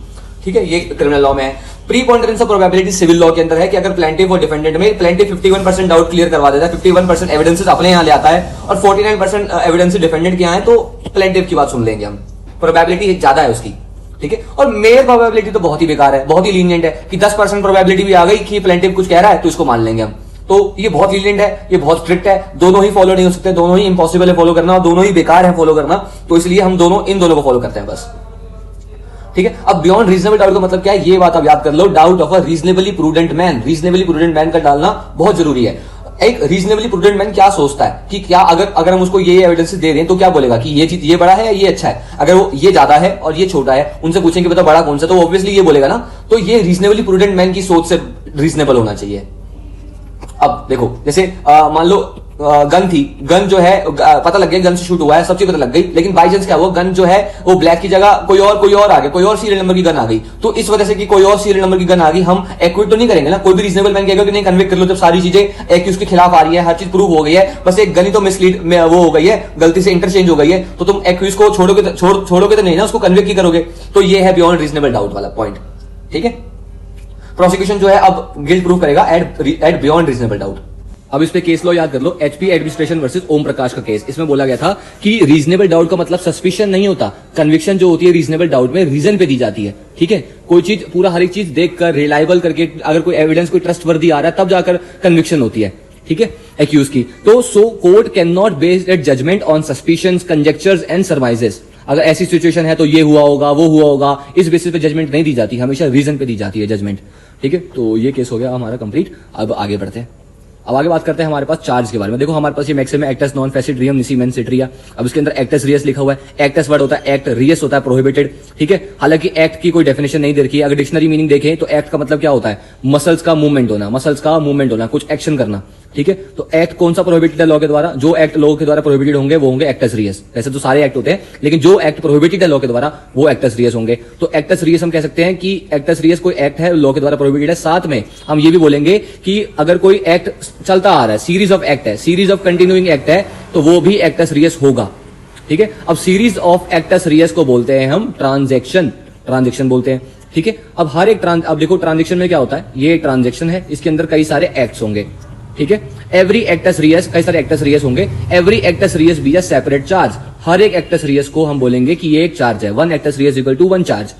ठीक है। ये क्रिमिनल लॉ में है। प्रीपोंडेरेंस ऑफ प्रोबेबिलिटी सिविल लॉ के अंदर है कि अगर प्लेंटिफ और डिफेंडेंट में, प्लेंटिफ 51% डाउट क्लियर करवा देता है, 51% एविडेंसेस अपने यहां ले आता है और 49% एविडेंसेस डिफेंडेंट के यहां है, तो प्लेंटिफ की बात सुन लेंगे हम, प्रोबेबिलिटी ज्यादा है उसकी, ठीक है। और मेयर प्रोबेबिलिटी तो बहुत ही बेकार है, बहुत ही लीनियंट है कि 10% प्रोबेबिलिटी भी आ गई कि प्लेंटिफ कुछ कह रहा है तो इसको मान लेंगे हम। तो ये बहुत लीनियंट है, ये बहुत स्ट्रिक्ट है, दोनों ही फॉलो नहीं हो सकते, दोनों ही इंपॉसिबल है फॉलो करना और दोनों ही बेकार है फॉलो करना, तो इसलिए हम इन दोनों को फॉलो करते हैं बस, ठीक है। अब बियॉन्ड रीजनेबल डाउट का मतलब क्या है, ये बात आप याद कर लो, doubt of a reasonably prudent man. Reasonably prudent man का डालना बहुत जरूरी है। एक रीजनेबली प्रूडेंट मैन क्या सोचता है कि क्या अगर हम उसको ये एविडेंस दे दें तो क्या बोलेगा कि ये चीज ये बड़ा है या ये अच्छा है। अगर वो ये ज्यादा है और ये छोटा है, उनसे पूछेंगे बता बड़ा कौन सा, तो ऑब्वियसली ये बोलेगा ना। तो ये रीजनेबली प्रूडेंट मैन की सोच से रीजनेबल होना चाहिए। अब देखो जैसे मान लो गन थी, गन जो है पता लग गया गन से शूट हुआ है, सब चीज पता लग गई, लेकिन बाई चांस क्या हुआ, गन जो है वो ब्लैक की जगह कोई और आ गया, कोई और सीरियल नंबर की गन आ गई। तो इस वजह से कि कोई और सीरियल नंबर की गन आ गई, हम एक्विट तो नहीं करेंगे ना। कोई भी रीजनेबल मैन कहेगा कि नहीं कन्विक्ट कर लो, जब सारी चीजें एक्यूज के खिलाफ आ रही है, हर चीज प्रूव हो गई है, बस एक गन ही तो मिसलीड में वो हो गई है, गलती से इंटरचेंज हो गई है, तो तुम एक्यूज को छोड़ोगे तो नहीं ना, उसको कन्विक्ट ही करोगे। तो ये है बियॉन्ड रीजनेबल डाउट वाला पॉइंट, ठीक है। प्रोसिक्यूशन जो है अब गिल्ट प्रूव करेगा एट बियॉन्ड रीजनेबल डाउट। अब इस पे केस लॉ याद कर लो, एचपी एडमिनिस्ट्रेशन वर्सेस ओम प्रकाश का केस। इसमें बोला गया था कि रीजनेबल डाउट का मतलब सस्पिशन नहीं होता, कन्विक्शन जो होती है रीजनेबल डाउट में रीजन पे दी जाती है, ठीक है। कोई चीज पूरा हर एक चीज देखकर रिलायबल करके अगर कोई एविडेंस कोई ट्रस्टवर्दी आ रहा है तब जाकर कन्विक्शन होती है, ठीक है, एक्यूज की। तो so court can not base it judgement on suspicions, conjectures and surmises. अगर ऐसी सिचुएशन है तो ये हुआ होगा, वो हुआ होगा, इस बेसिस पे जजमेंट नहीं दी जाती, हमेशा रीजन पे दी जाती है जजमेंट, ठीक है। तो ये केस हो गया हमारा कंप्लीट। अब आगे बढ़ते हैं। अब आगे बात करते हैं हमारे पास चार्ज के बारे में। देखो हमारे पास ये मैक्सिमम एक्टस नॉन फेसिड रियम निसी मेन सिट्रिया। अब इसके अंदर एक्टस रियस लिखा हुआ है। एक्टस वर्ड होता है एक्ट, रियस होता है प्रोहिबिटेड, ठीक है। हालांकि एक्ट की कोई डेफिनेशन नहीं दे रखी है। अगर डिक्शनरी मीनिंग देखें तो एक्ट का मतलब क्या होता है, मसल्स का मूवमेंट होना, मसल्स का मूवमेंट होना, कुछ एक्शन करना, ठीक है। तो एक्ट कौन सा प्रोहिबिटेड है लॉ के द्वारा, जो एक्ट लॉ के द्वारा प्रोहिबिटेड होंगे वो होंगे एक्टस रियस। वैसे तो सारे एक्ट होते हैं, लेकिन जो एक्ट प्रोहिबिटेड है लॉ के द्वारा वो एक्टस रियस होंगे। तो एक्टस रियस हम कह सकते हैं कि एक्टस रियस कोई एक्ट है लॉ के द्वारा प्रोहिबिटेड है। साथ में हम ये भी बोलेंगे कि अगर कोई एक्ट चलता आ रहा है, सीरीज ऑफ एक्ट है, सीरीज ऑफ कंटिन्यूइंग एक्ट है, तो वो भी एक्टस रियस होगा, ठीक है। अब सीरीज ऑफ एक्टस रियस को बोलते हैं हम ट्रांजेक्शन बोलते हैं, ठीक है। अब हर एक अब देखो ट्रांजेक्शन में क्या होता है, ये ट्रांजेक्शन है, इसके अंदर कई सारे एक्ट्स होंगे, ठीक है। एवरी एक्टस रियस, कई सारे एक्टस रियस होंगे। Every actus reus be a separate charge. हर एक एक्टस रियस को हम बोलेंगे कि ये एक चार्ज है। One actus reus equal to one charge.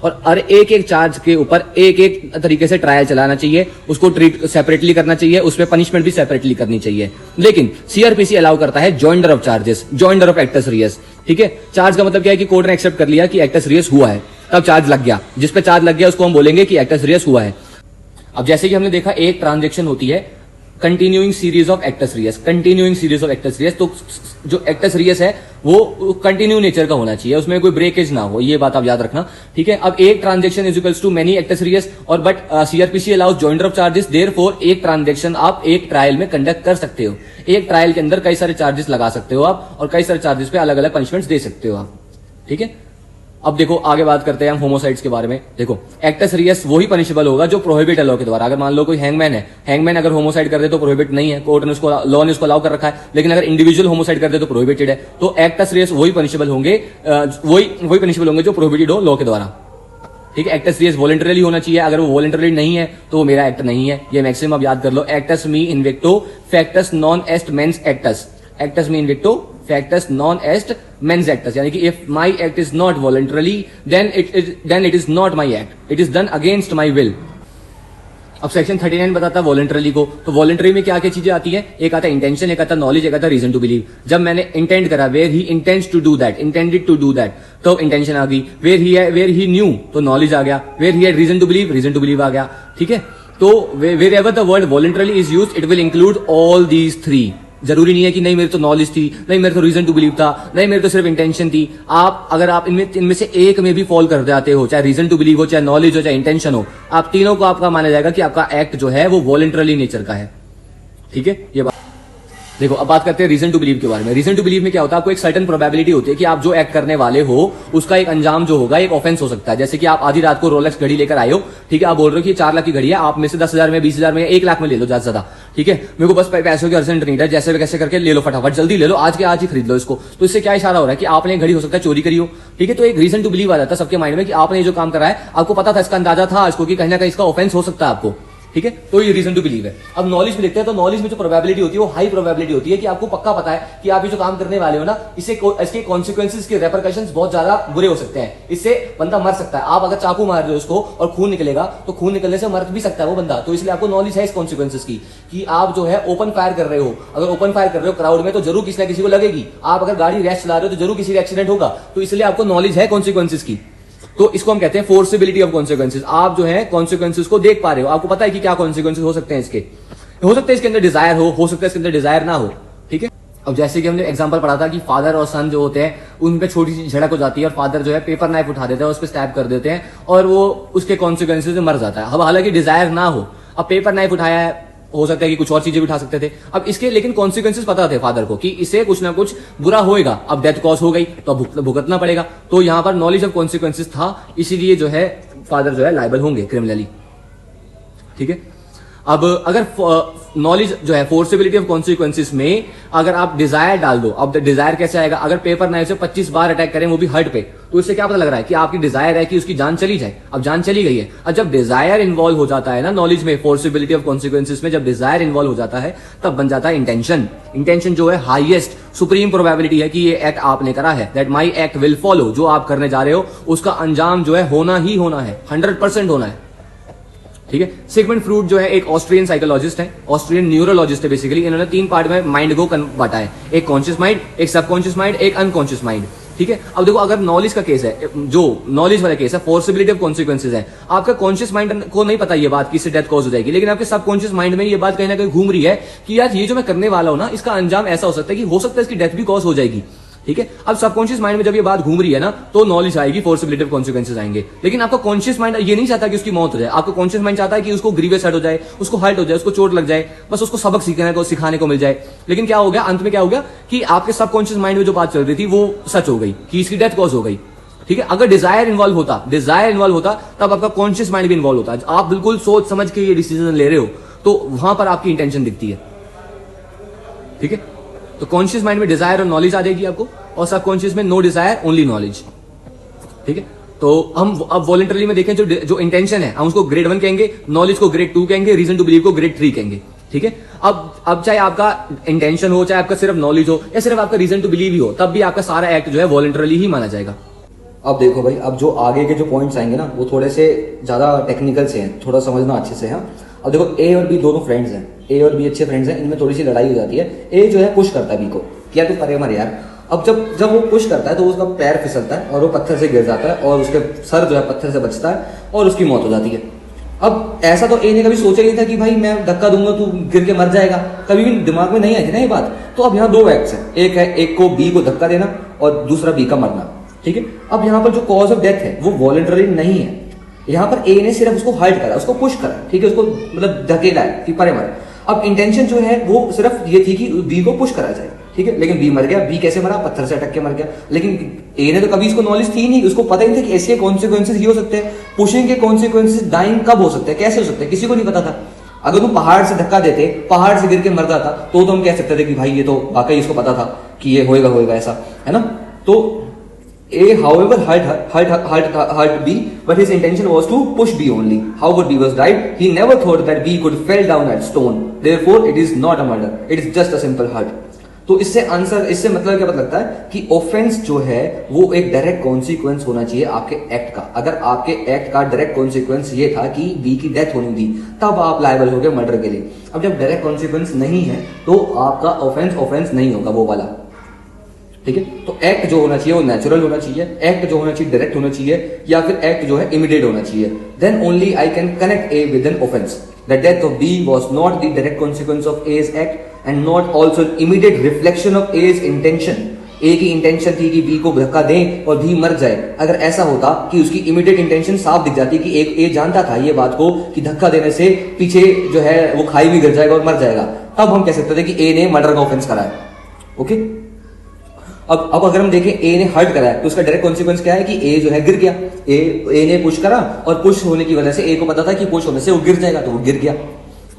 और एक एक चार्ज के ऊपर एक एक तरीके से ट्रायल चलाना चाहिए, उसको ट्रीट सेपरेटली करना चाहिए, उसमें पनिशमेंट भी सेपरेटली करनी चाहिए। लेकिन सीआरपीसी अलाउ करता है joinder of charges, joinder of actus reus, ठीक है, चार्ज का मतलब क्या है कि कोर्ट ने एक्सेप्ट कर लिया कि एक्टस रियस हुआ है, तब चार्ज लग गया। जिस पे चार्ज लग गया उसको हम बोलेंगे कि एक्टस रियस हुआ है। अब जैसे कि हमने देखा एक ट्रांजेक्शन होती है continuing series of actus reus, continuing series of actus reus. तो जो एक्टस रियस है वो कंटिन्यू नेचर का होना चाहिए, उसमें कोई ब्रेकेज ना हो, ये बात आप याद रखना। ठीक है, अब एक transaction is equals to many actus reus और but CrPC allows joinder of charges, therefore एक ट्रांजेक्शन आप एक ट्रायल में कंडक्ट कर सकते हो। एक ट्रायल के अंदर कई सारे चार्जेस लगा सकते हो आप और कई सारे चार्जेस पे अलग अलग पनिशमेंट्स दे सकते हो आप। ठीक है, अब देखो आगे बात करते हैं हम होमोसाइड्स के बारे में। देखो एक्टस रियस वही पनिशेबल होगा जो प्रोहिबिट है लॉ के द्वारा। अगर मान लो कोई हैंगमैन है, हैंगमैन अगर होमोसाइड कर दे तो प्रोहिबिट नहीं है, कोर्ट ने उसको, लॉ ने उसको अलाउ कर रखा है। लेकिन अगर इंडिविजुअल होमोसाइड कर दे तो प्रोहिबिटेड है। तो एक्टस रियस वही पनिशेबल होंगे, वही पनिशेबल होंगे जो प्रोहिबिटेड हो लॉ के द्वारा। ठीक है, एक्टस रियस वॉलंटरली होना चाहिए। अगर वो वॉलंटरली नहीं है तो वो मेरा एक्ट नहीं है, ये मैक्सिमम आप याद कर लो। एक्टस मी इन्विक्टो फैक्टस नॉन एस्ट मेंस एक्टस, एक्टस मी इन्विक्टो फैक्टस नॉन एस्ट मेंस एक्टस, यानी कि if my act is not voluntarily then it is not my act, it is done against my will. अब सेक्शन 39 बताता है वॉलंटरली को। तो वॉलंटरी में क्या क्या चीजें आती है, एक आता है इंटेंशन, एक आता है नॉलेज, एक आता है रीजन टू बिलीव। जब मैंने इंटेंट करा, where he intends to do that, intended to do that, तो इंटेंशन आ गई। वेयर ही न्यू, तो नॉलेज आ गया। Where he had reason to believe आ गया। ठीक है, तो wherever the word voluntarily is used it will include all these three. जरूरी नहीं है कि नहीं मेरे तो नॉलेज थी, नहीं मेरे तो रीजन टू बिलीव था, नहीं मेरे तो सिर्फ इंटेंशन थी। आप अगर आप इनमें से एक में भी फॉल कर जाते हो, चाहे रीजन टू बिलीव हो, चाहे नॉलेज हो, चाहे इंटेंशन हो, आप तीनों को आपका माना जाएगा कि आपका एक्ट जो है वो वॉलंटरली नेचर का है। ठीक है, ये बात देखो। अब बात करते हैं रीजन टू बिलीव के बारे में। रीजन टू बिलीव में क्या होता है, आपको एक सर्टेन प्रोबेबिलिटी होती है कि आप जो एक्ट करने वाले हो उसका एक अंजाम जो होगा एक ऑफेंस हो सकता है। जैसे कि आप आधी रात को रोलेक्स घड़ी लेकर आए हो, ठीक है, आप बोल रहे हो कि 4 लाख की घड़ी है, आप में से 10,000 में, 20,000 में, 1 लाख में ले लो ज्यादा से ज्यादा। ठीक है, मेरे को बस पैसों की अर्जेंट नीड है, जैसे कैसे करके ले लो, फटाफट जल्दी ले लो, आज के आज ही खरीद लो इसको। तो इससे क्या इशारा हो रहा है कि आपने घड़ी हो सकता है चोरी करी हो। ठीक है, तो एक रीजन टू बिलीव आ जाता है सबके माइंड में कि आपने जो काम करा है, आपको पता था, इसका अंदाजा था इसको कि कहीं ना कहीं इसका ऑफेंस हो सकता है आपको। ठीक है, तो ये रीजन टू बिलीव है। अब नॉलेज में देखते हैं, तो नॉलेज में जो प्रोबेबिलिटी होती है वो हाई प्रोबेबिलिटी होती है कि आपको पक्का पता है कि आप ये जो काम करने वाले हो ना, इसके कॉन्सिक्वेंसेस के रेपरकशंस बहुत ज्यादा बुरे हो सकते हैं, इससे बंदा मर सकता है। आप अगर चाकू मार रहे हो उसको और खून निकलेगा तो खून निकलने से मर भी सकता है वो बंदा। तो इसलिए आपको नॉलेज है इस कॉन्सिक्वेंसेस की कि आप जो है ओपन फायर कर रहे हो। अगर ओपन फायर कर रहे हो क्राउड में तो जरूर किसी ना किसी को लगेगी। आप अगर गाड़ी रैश चला रहे हो तो जरूर किसी का एक्सीडेंट होगा। तो इसलिए आपको नॉलेज है कॉन्सिक्वेंसेस की। तो इसको हम कहते हैं फोर्सिबिलिटी ऑफ कॉन्सिक्वेंसेस। आप जो है कॉन्सिक्वेंसेस को देख पा रहे हो, आपको पता है कि क्या कॉन्सिक्वेंसेस हो सकते हैं इसके। हो सकता है इसके अंदर डिजायर हो सकता है इसके अंदर डिजायर ना हो। ठीक है, अब जैसे कि हमने एग्जांपल पढ़ा था कि फादर और सन जो होते हैं उनपे छोटी सी झड़क हो जाती है और फादर जो है पेपर नाइफ उठा देता है, उस पर स्टैब कर देते हैं और वो उसके कॉन्सिक्वेंसेस में मर जाता है। अब हालांकि डिजायर ना हो, अब पेपर नाइफ उठाया है, हो सकता है कि कुछ और चीजें भी उठा सकते थे। अब इसके लेकिन कॉन्सिक्वेंसेस पता थे फादर को कि इसे कुछ ना कुछ बुरा होएगा। अब डेथ कॉज हो गई तो भुगतना पड़ेगा। तो यहां पर नॉलेज ऑफ कॉन्सिक्वेंसेस था, इसीलिए जो है फादर जो है लायबल होंगे क्रिमिनली। ठीक है, अब अगर नॉलेज जो है फोर्सिबिलिटी ऑफ कॉन्सिक्वेंसेस में अगर आप डिजायर डाल दो, अब डिजायर कैसे आएगा, अगर पेपर नाइफ से 25 बार अटैक करें वो भी हर्ट पे, तो इससे क्या पता लग रहा है कि आपकी डिजायर है कि उसकी जान चली जाए। अब जान चली गई है। अब जब डिजायर इन्वॉल्व हो जाता है ना नॉलेज में, फोर्सिबिलिटी ऑफ कॉन्सिक्वेंसेस में जब डिजायर इन्वॉल्व हो जाता है तब बन जाता है इंटेंशन। इंटेंशन जो है हाईएस्ट सुप्रीम प्रोबेबिलिटी है कि ये एक्ट आपने करा है, that my act will follow. जो आप करने जा रहे हो उसका अंजाम जो है होना ही होना है, 100% होना है। ठीक है, सिगमंड फ्रूड जो है एक ऑस्ट्रियन साइकोलॉजिस्ट है, ऑस्ट्रियन न्यूरोलॉजिस्ट है बेसिकली। इन्होंने 3 पार्ट में माइंड को बांटा है, एक कॉन्शियस माइंड, एक सबकॉन्शियस माइंड, एक अनकॉन्शियस माइंड। ठीक है, अब देखो अगर नॉलेज का केस है, जो नॉलेज वाला केस है, फोर्सिबिलिटी ऑफ कॉन्सिक्वेंसेज है, आपका कॉन्शियस माइंड को नहीं पता ये बात कि इससे डेथ कॉज हो जाएगी, लेकिन आपके सबकॉन्शियस माइंड में ये बात कहीं ना कहीं घूम रही है कि यार ये जो मैं करने वाला हूं ना इसका अंजाम ऐसा हो सकता है कि हो सकता है इसकी डेथ भी कॉज हो जाएगी। ठीक है, अब सबकॉन्शियस माइंड में जब ये बात घूम रही है ना तो नॉलेज आएगी, फोर्सिबिलिटी ऑफ कॉन्सिक्वेंसेज आएंगे। लेकिन आपका कॉन्शियस माइंड ये नहीं चाहता कि उसकी मौत हो जाए। आपका कॉन्शियस माइंड चाहता है कि उसको ग्रीवियस हर्ट हो जाए, उसको हर्ट हो जाए, उसको चोट लग जाए, बस उसको सबक सिखाने को मिल जाए। लेकिन क्या हो गया अंत में, क्या हो गया कि आपके सबकॉन्शियस माइंड में जो बात चल रही थी वो सच हो गई कि इसकी डेथ कॉज हो गई। ठीक है, अगर डिजायर इन्वॉल्व होता तब आपका कॉन्शियस माइंड भी इन्वॉल्व होता। आप बिल्कुल सोच समझ के ये डिसीजन ले रहे हो तो वहां पर आपकी इंटेंशन दिखती है। ठीक है, तो कॉन्शियस माइंड में डिजायर और नॉलेज आ जाएगी आपको, और सबकॉन्शियस में नो डिजायर ओनली नॉलेज। ठीक है, तो हम अब वॉलंटरी में देखें जो इंटेंशन है हम उसको ग्रेड 1 कहेंगे, नॉलेज को ग्रेड 2 कहेंगे, रीजन टू बिलीव को ग्रेड 3 कहेंगे। ठीक है, अब चाहे आपका इंटेंशन हो, चाहे आपका सिर्फ नॉलेज हो, या सिर्फ आपका रीजन टू बिलीव ही हो, तब भी आपका सारा एक्ट जो है वॉलंटरली ही माना जाएगा। अब देखो भाई, अब जो आगे के जो पॉइंट्स आएंगे ना वो थोड़े से ज्यादा टेक्निकल से हैं, थोड़ा समझना अच्छे से है। अब देखो ए और बी दोनों फ्रेंड्स हैं, ए और बी अच्छे फ्रेंड्स हैं, इनमें थोड़ी सी लड़ाई हो जाती है। ए जो है पुश करता है बी को कि यार तू परे मर यार, अब जब वो पुश करता है तो उसका पैर फिसलता है और वो पत्थर से गिर जाता है और उसके सर जो है पत्थर से बचता है और उसकी मौत हो जाती है। अब ऐसा तो ए ने कभी सोचा ही नहीं था कि भाई मैं धक्का दूंगा तू गिर के मर जाएगा, कभी भी दिमाग में नहीं आई थी ना ये बात। तो अब यहाँ दो एक्ट्स हैं, एक है एक को बी को धक्का देना और दूसरा बी का मरना, ठीक है। अब यहाँ पर जो कॉज ऑफ डेथ है वो वॉलंटरी नहीं है, यहाँ पर ए ने सिर्फ उसको हर्ट करा, उसको पुश करा, ठीक है, उसको मतलब धकेला है कि परे मरे। अब इंटेंशन जो है वो सिर्फ ये थी कि बी को पुश करा जाए, ठीक है, लेकिन बी मर गया। बी कैसे मरा? पत्थर से अटक के मर गया। लेकिन ए ने तो कभी इसको नॉलेज थी नहीं, उसको पता ही नहीं था कि ऐसे कॉन्सिक्वेंसेस ये हो सकते हैं, पुशिंग के कॉन्सिक्वेंसेस डाइंग कब हो सकते हैं, कैसे हो सकते हैं, किसी को नहीं पता था। अगर तुम पहाड़ से धक्का देते, पहाड़ से गिर के मरता था तो हम कह सकते थे कि भाई ये तो वाकई इसको पता था कि ये होएगा ऐसा, है ना। तो A, however, hurt B, but his intention was to push B only. However, B was right. He never thought that B could fell down that stone. Therefore, it is not a murder. It is just a simple hurt. तो इससे मतलब क्या पता लगता है कि offence जो है वो एक डायरेक्ट कॉन्सिक्वेंस होना चाहिए आपके एक्ट का। अगर आपके एक्ट का डायरेक्ट कॉन्सिक्वेंस ये था कि बी की डेथ होनी थी, तब आप लायबल हो गए मर्डर के लिए। अब जब डायरेक्ट कॉन्सिक्वेंस नहीं है तो आपका ऑफेंस नहीं होगा वो वाला, ठीक है। तो एक्ट जो होना चाहिए वो नेचुरल होना चाहिए, एक्ट जो होना चाहिए डायरेक्ट होना चाहिए, या फिर एक्ट जो है इमीडिएट होना चाहिए। Then only I can connect A with an offence. The death of B was not the direct consequence of A's act and not also immediate reflection of A's intention. A की intention थी कि B को धक्का दें और B मर जाए। अगर ऐसा होता कि उसकी इमीडिएट इंटेंशन साफ दिख जाती कि एक ए जानता था ये बात को कि धक्का देने से पीछे जो है वो खाई में गिर जाएगा और मर जाएगा, तब हम कह सकते थे कि ए ने मर्डर का ऑफेंस करा है, ओके। अब अगर हम देखें ए ने हर्ट करा है तो उसका डायरेक्ट कॉन्सिक्वेंस क्या है कि ए जो है गिर गया। ए ने पुश करा और पुश होने की वजह से ए को पता था कि पुश होने से वो गिर जाएगा तो वो गिर गया,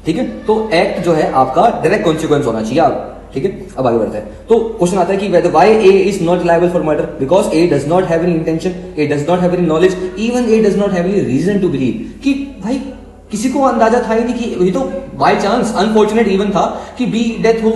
ठीक है। तो एक्ट जो है आपका डायरेक्ट कॉन्सिक्वेंस होना चाहिए आप, ठीक है। अब आगे बढ़ते हैं। तो क्वेश्चन आता है कि whether why A is not liable for murder, because A does not have any intention, A does not have any knowledge, even A does not have any reason to believe। कि भाई किसी को अंदाजा था ही नहीं कि ये तो बाय चांस अनफॉर्चुनेट इवन था कि बी डेथ हो।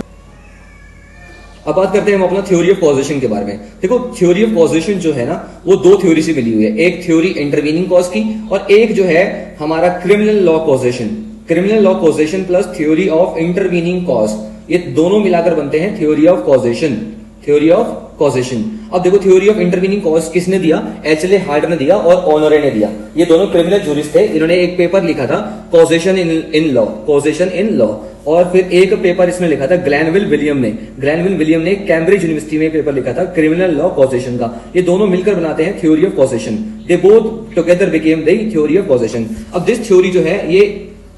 अब बात करते हैं हम अपना थ्योरी ऑफ कॉजेशन के बारे में। देखो थ्योरी ऑफ कॉजेशन जो है ना वो दो थ्योरी से मिली हुई है, एक थ्योरी इंटरवीनिंग कॉज की और एक जो है हमारा criminal law causation. Criminal law causation plus theory of intervening cause, ये दोनों मिलाकर बनते हैं theory of causation. Theory of causation. अब देखो थ्योरी ऑफ इंटरवीनिंग कॉज किसने दिया? एचएल हार्ट ने दिया और ऑनरे ने दिया। ये दोनों क्रिमिनल जूरिस्ट थे, इन्होंने एक पेपर लिखा था causation in law, causation in law. और फिर एक पेपर इसमें लिखा था ग्लैनविल विलियम ने कैम्ब्रिज यूनिवर्सिटी में पेपर लिखा था क्रिमिनल लॉ कॉजेशन का। ये दोनों मिलकर बनाते हैं theory of causation. They both together became the theory of causation. अब दिस थ्योरी जो है ये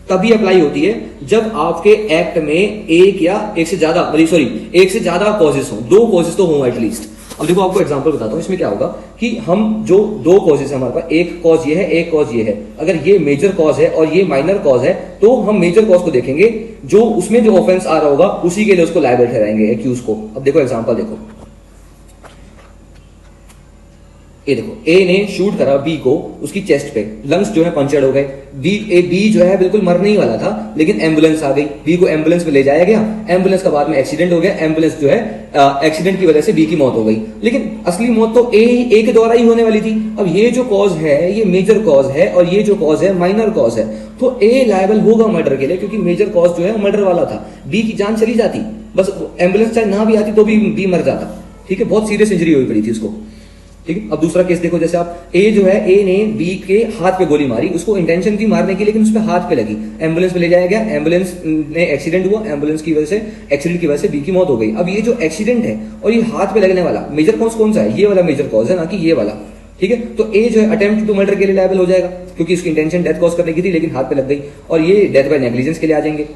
तभी अप्लाई होती है जब आपके एक्ट में एक से ज्यादा कॉजेस हो, दो कॉजेस तो हो एटलीस्ट। अब देखो आपको एग्जांपल बताता हूं, इसमें क्या होगा कि हम जो दो कॉजेस है हमारे पास, एक कॉज ये है एक कॉज ये है, अगर ये मेजर कॉज है और ये माइनर कॉज है तो हम मेजर कॉज को देखेंगे, जो उसमें जो ऑफेंस आ रहा होगा उसी के लिए उसको लायबल ठहराएंगे एक्यूज को। अब देखो एग्जांपल देखो, ये देखो ए ने शूट करा बी को उसकी चेस्ट पे, लंग्स जो है पंचर्ड हो गए। बी जो है बिल्कुल मरने ही वाला था लेकिन एम्बुलेंस आ गई, बी को एम्बुलेंस में ले जाया गया, एम्बुलेंस का बाद में एक्सीडेंट हो गया, एम्बुलेंस जो है एक्सीडेंट की वजह से बी की मौत हो गई। लेकिन असली मौत तो ए के द्वारा ही होने वाली थी। अब ये जो कॉज है ये मेजर कॉज है और ये जो कॉज है माइनर कॉज है, तो ए लायबल होगा मर्डर के लिए क्योंकि मेजर कॉज जो है मर्डर वाला था। बी की जान चली जाती, बस एम्बुलेंस चाहे ना भी आती तो भी बी मर जाता, ठीक है, बहुत सीरियस इंजरी हुई पड़ी थी उसको, ठीक है। अब दूसरा केस देखो, जैसे आप ए जो है ए ने बी के हाथ पे गोली मारी, उसको इंटेंशन थी मारने की लेकिन उस पे हाथ पे लगी, एम्बुलेंस में ले जाया गया, एम्बुलेंस ने एक्सीडेंट हुआ, एम्बुलेंस की वजह से एक्सीडेंट की वजह से बी की मौत हो गई। अब ये जो एक्सीडेंट है और ये हाथ पे लगने वाला मेजर कॉज कौन सा है? ये वाला मेजर कॉज है, ना कि ये वाला, ठीक है। तो ए जो है अटेम्प्ट टू मर्डर के लिए लायबल हो जाएगा क्योंकि उसकी इंटेंशन डेथ कॉज करने की थी लेकिन हाथ पे लग गई, और ये डेथ बाय नेग्लिजेंस के लिए आ जाएंगे।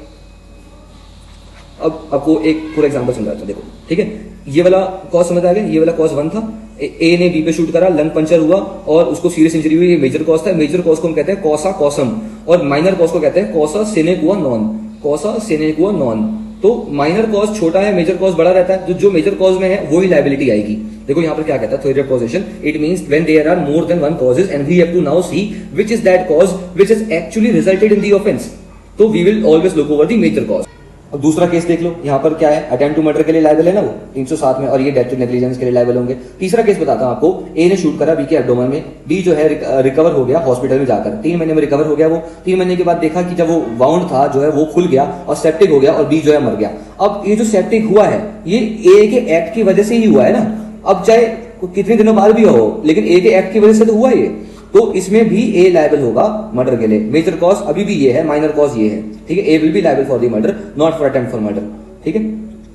अब आपको एक पूरा एग्जांपल समझाता हूं, देखो, ठीक है। ये वाला कॉज समझ आ गया, ये वाला कॉज 1 था, ए ने बी पे शूट करा, लंग पंचर हुआ और उसको सीरियस इंजरी हुई, ये मेजर कॉज था। मेजर कॉज को हम कहते हैं कॉसा कॉसम और माइनर कॉज को कहते हैं कॉसा सिने कुआ नॉन, कॉसा सिने कुआ नॉन। तो माइनर कॉज छोटा है, मेजर कॉज बड़ा रहता है, जो मेजर कॉज में है वही लायबिलिटी आएगी। देखो यहाँ पर क्या कहता है theory of causation, it means when there are more than one causes and we have to now see which is that cause which has actually resulted in the offence, तो we will always look over the major cause. अब दूसरा case देख लो, यहाँ पर क्या है, attempt to murder के लिए लायबल है ना वो 307 में, और ये डेथ टू नेग्लिजेंस के लिए लायबल होंगे। तीसरा केस बताता हूँ आपको, ए ने शूट करा बी के एब्डोमेन में, बी जो है रिकवर हो गया हॉस्पिटल में जाकर, 3 महीने में रिकवर हो गया वो। 3 महीने के बाद देखा कि जब वो वाउंड था जो है वो खुल गया और सेप्टिक हो गया और बी जो है मर गया। अब ये जो सेप्टिक हुआ है ये ए के एक्ट की वजह से ही हुआ है ना, अब चाहे कितने दिनों बाद भी हो, लेकिन ए के एक्ट की वजह से तो हुआ ये, तो इसमें भी ए लायबल होगा मर्डर के लिए। मेजर कॉज अभी भी ये है, माइनर कॉज ये है, ठीक है। A will be liable for the murder, not for attempt for murder, ठीक है।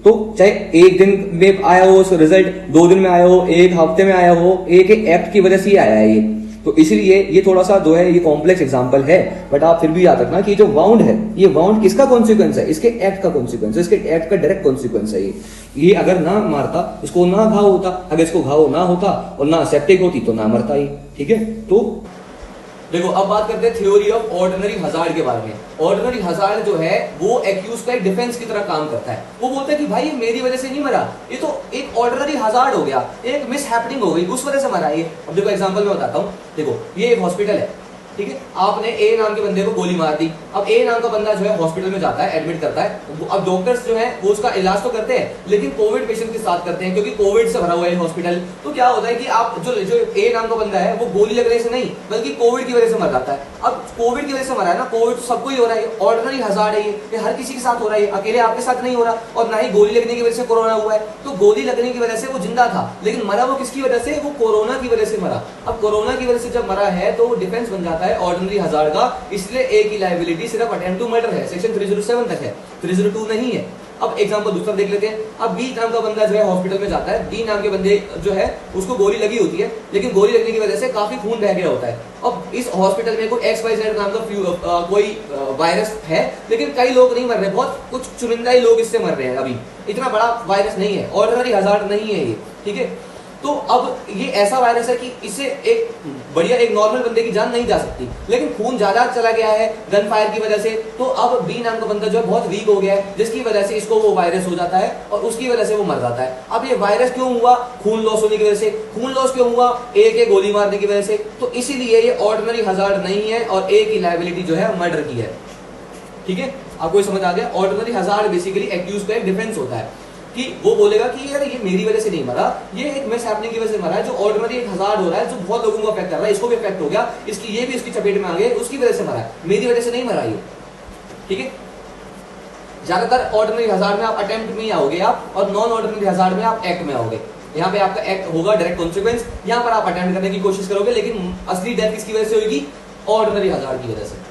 तो चाहे एक दिन में आया हो रिजल्ट, 2 दिन में आया हो, एक हफ्ते में आया हो, ए के एक्ट की वजह से ही आया है ये। तो इसलिए ये थोड़ा सा जो है ये कॉम्प्लेक्स एग्जांपल है, बट आप फिर भी याद रखना कि जो वाउंड है, ये वाउंड किसका कॉन्सिक्वेंस है, इसके एक्ट का कॉन्सिक्वेंस है, इसके एक्ट का डायरेक्ट कॉन्सिक्वेंस है ये अगर ना मारता, इसको ना घाव होता, अगर इसको घाव ना होता और ना सेप्टिक होती तो ना मरता ही, ठीक है। तो देखो अब बात करते हैं थ्योरी ऑफ ऑर्डिनरी हजार्ड के बारे में। ऑर्डिनरी हजार्ड जो है वो एक्यूज का एक डिफेंस की तरह काम करता है। वो बोलता है कि भाई ये मेरी वजह से नहीं मरा, ये तो एक ऑर्डिनरी हजार्ड हो गया, एक मिस हैपनिंग हो गई, उस वजह से मरा ये। अब देखो एग्जांपल में बताता हूँ, देखो ये एक हॉस्पिटल है, ठीक है, आपने ए नाम के बंदे को गोली मार दी। अब ए नाम का बंदा जो है हॉस्पिटल में जाता है, एडमिट करता है। अब डॉक्टर्स जो है वो उसका इलाज तो करते हैं, लेकिन कोविड पेशेंट के साथ करते हैं क्योंकि कोविड से भरा हुआ है हॉस्पिटल। तो क्या होता है कि आप जो ए नाम का बंदा है वो गोली लगने से नहीं बल्कि कोविड की वजह से मर जाता है। अब कोविड की वजह से मरा है ना, कोविड तो सबको ही हो रहा है, ऑर्डिनरी हजार्ड है ये हर किसी के साथ हो रहा है, अकेले आपके साथ नहीं हो रहा, और ना ही गोली लगने की वजह से कोरोना हुआ है। तो गोली लगने की वजह से वो जिंदा था, लेकिन मरा वो किसकी वजह से, वो कोरोना की वजह से मरा। अब कोरोना की वजह से जब मरा है तो वो डिफेंस बन जाता है ऑर्डिनरी हजार्ड का, इसलिए ए की लायबिलिटी सिर्फ अटेम्प्ट टू मर्डर है, सेक्शन 307 तक है, 302 नहीं है। अब एग्जांपल दूसरा देख लेते हैं। अब बी नाम का बंदा जो है हॉस्पिटल में जाता है, बी नाम के बंदे जो है उसको गोली लगी होती है, लेकिन गोली लगने की वजह से काफी खून बह गया होता है। अब इस हॉस्पिटल में कोई XYZ नाम का कोई वायरस है, लेकिन कई लोग नहीं मर रहे, बहुत कुछ चुनिंदा ही लोग इससे मर रहे हैं। अभी इतना बड़ा वायरस नहीं है, ऑर्डिनरी हजार्ड नहीं है ये, ठीक है। तो अब ये ऐसा वायरस है कि इससे एक बढ़िया एक नॉर्मल बंदे की जान नहीं जा सकती, लेकिन खून ज्यादा चला गया है गन फायर की वजह से, तो अब बी नाम का बंदा जो है बहुत वीक हो गया है, जिसकी वजह से इसको वो वायरस हो जाता है और उसकी वजह से वो मर जाता है। अब ये वायरस क्यों हुआ, खून लॉस होने की वजह से। खून लॉस क्यों हुआ, ए के गोली मारने की वजह से। तो इसीलिए ये ऑर्डिनरी हजार्ड नहीं है और ए की लायबिलिटी जो है मर्डर की है, ठीक है। आपको समझ आ गया, ऑर्डिनरी हजार्ड बेसिकली एक्यूज का एक डिफेंस होता है कि वो बोलेगा कि यार ये मेरी वजह से नहीं मरा, ये एक मिस हैपनिंग की वजह से मरा है, जो ऑर्डिनरी एक हजार्ड हो रहा है, जो बहुत लोगों को अफेक्ट कर रहा है, इसको भी अफेक्ट हो गया, इसकी ये भी इसकी चपेट में आ गए, उसकी वजह से मरा है, मेरी वजह से नहीं मरा ये, ठीक है। ज्यादातर ऑर्डिनरी हजार्ड में आप अटेम्प्ट में ही आओगे आप, और नॉन ऑर्डिनरी हजार्ड में आप एक्ट में आओगे। यहाँ पे आपका एक्ट होगा डायरेक्ट कॉन्सिक्वेंस, यहाँ पर आप अटेम्प्ट करने की कोशिश करोगे, लेकिन असली डेथ किसकी वजह से होगी, ऑर्डिनरी हजार्ड की वजह से।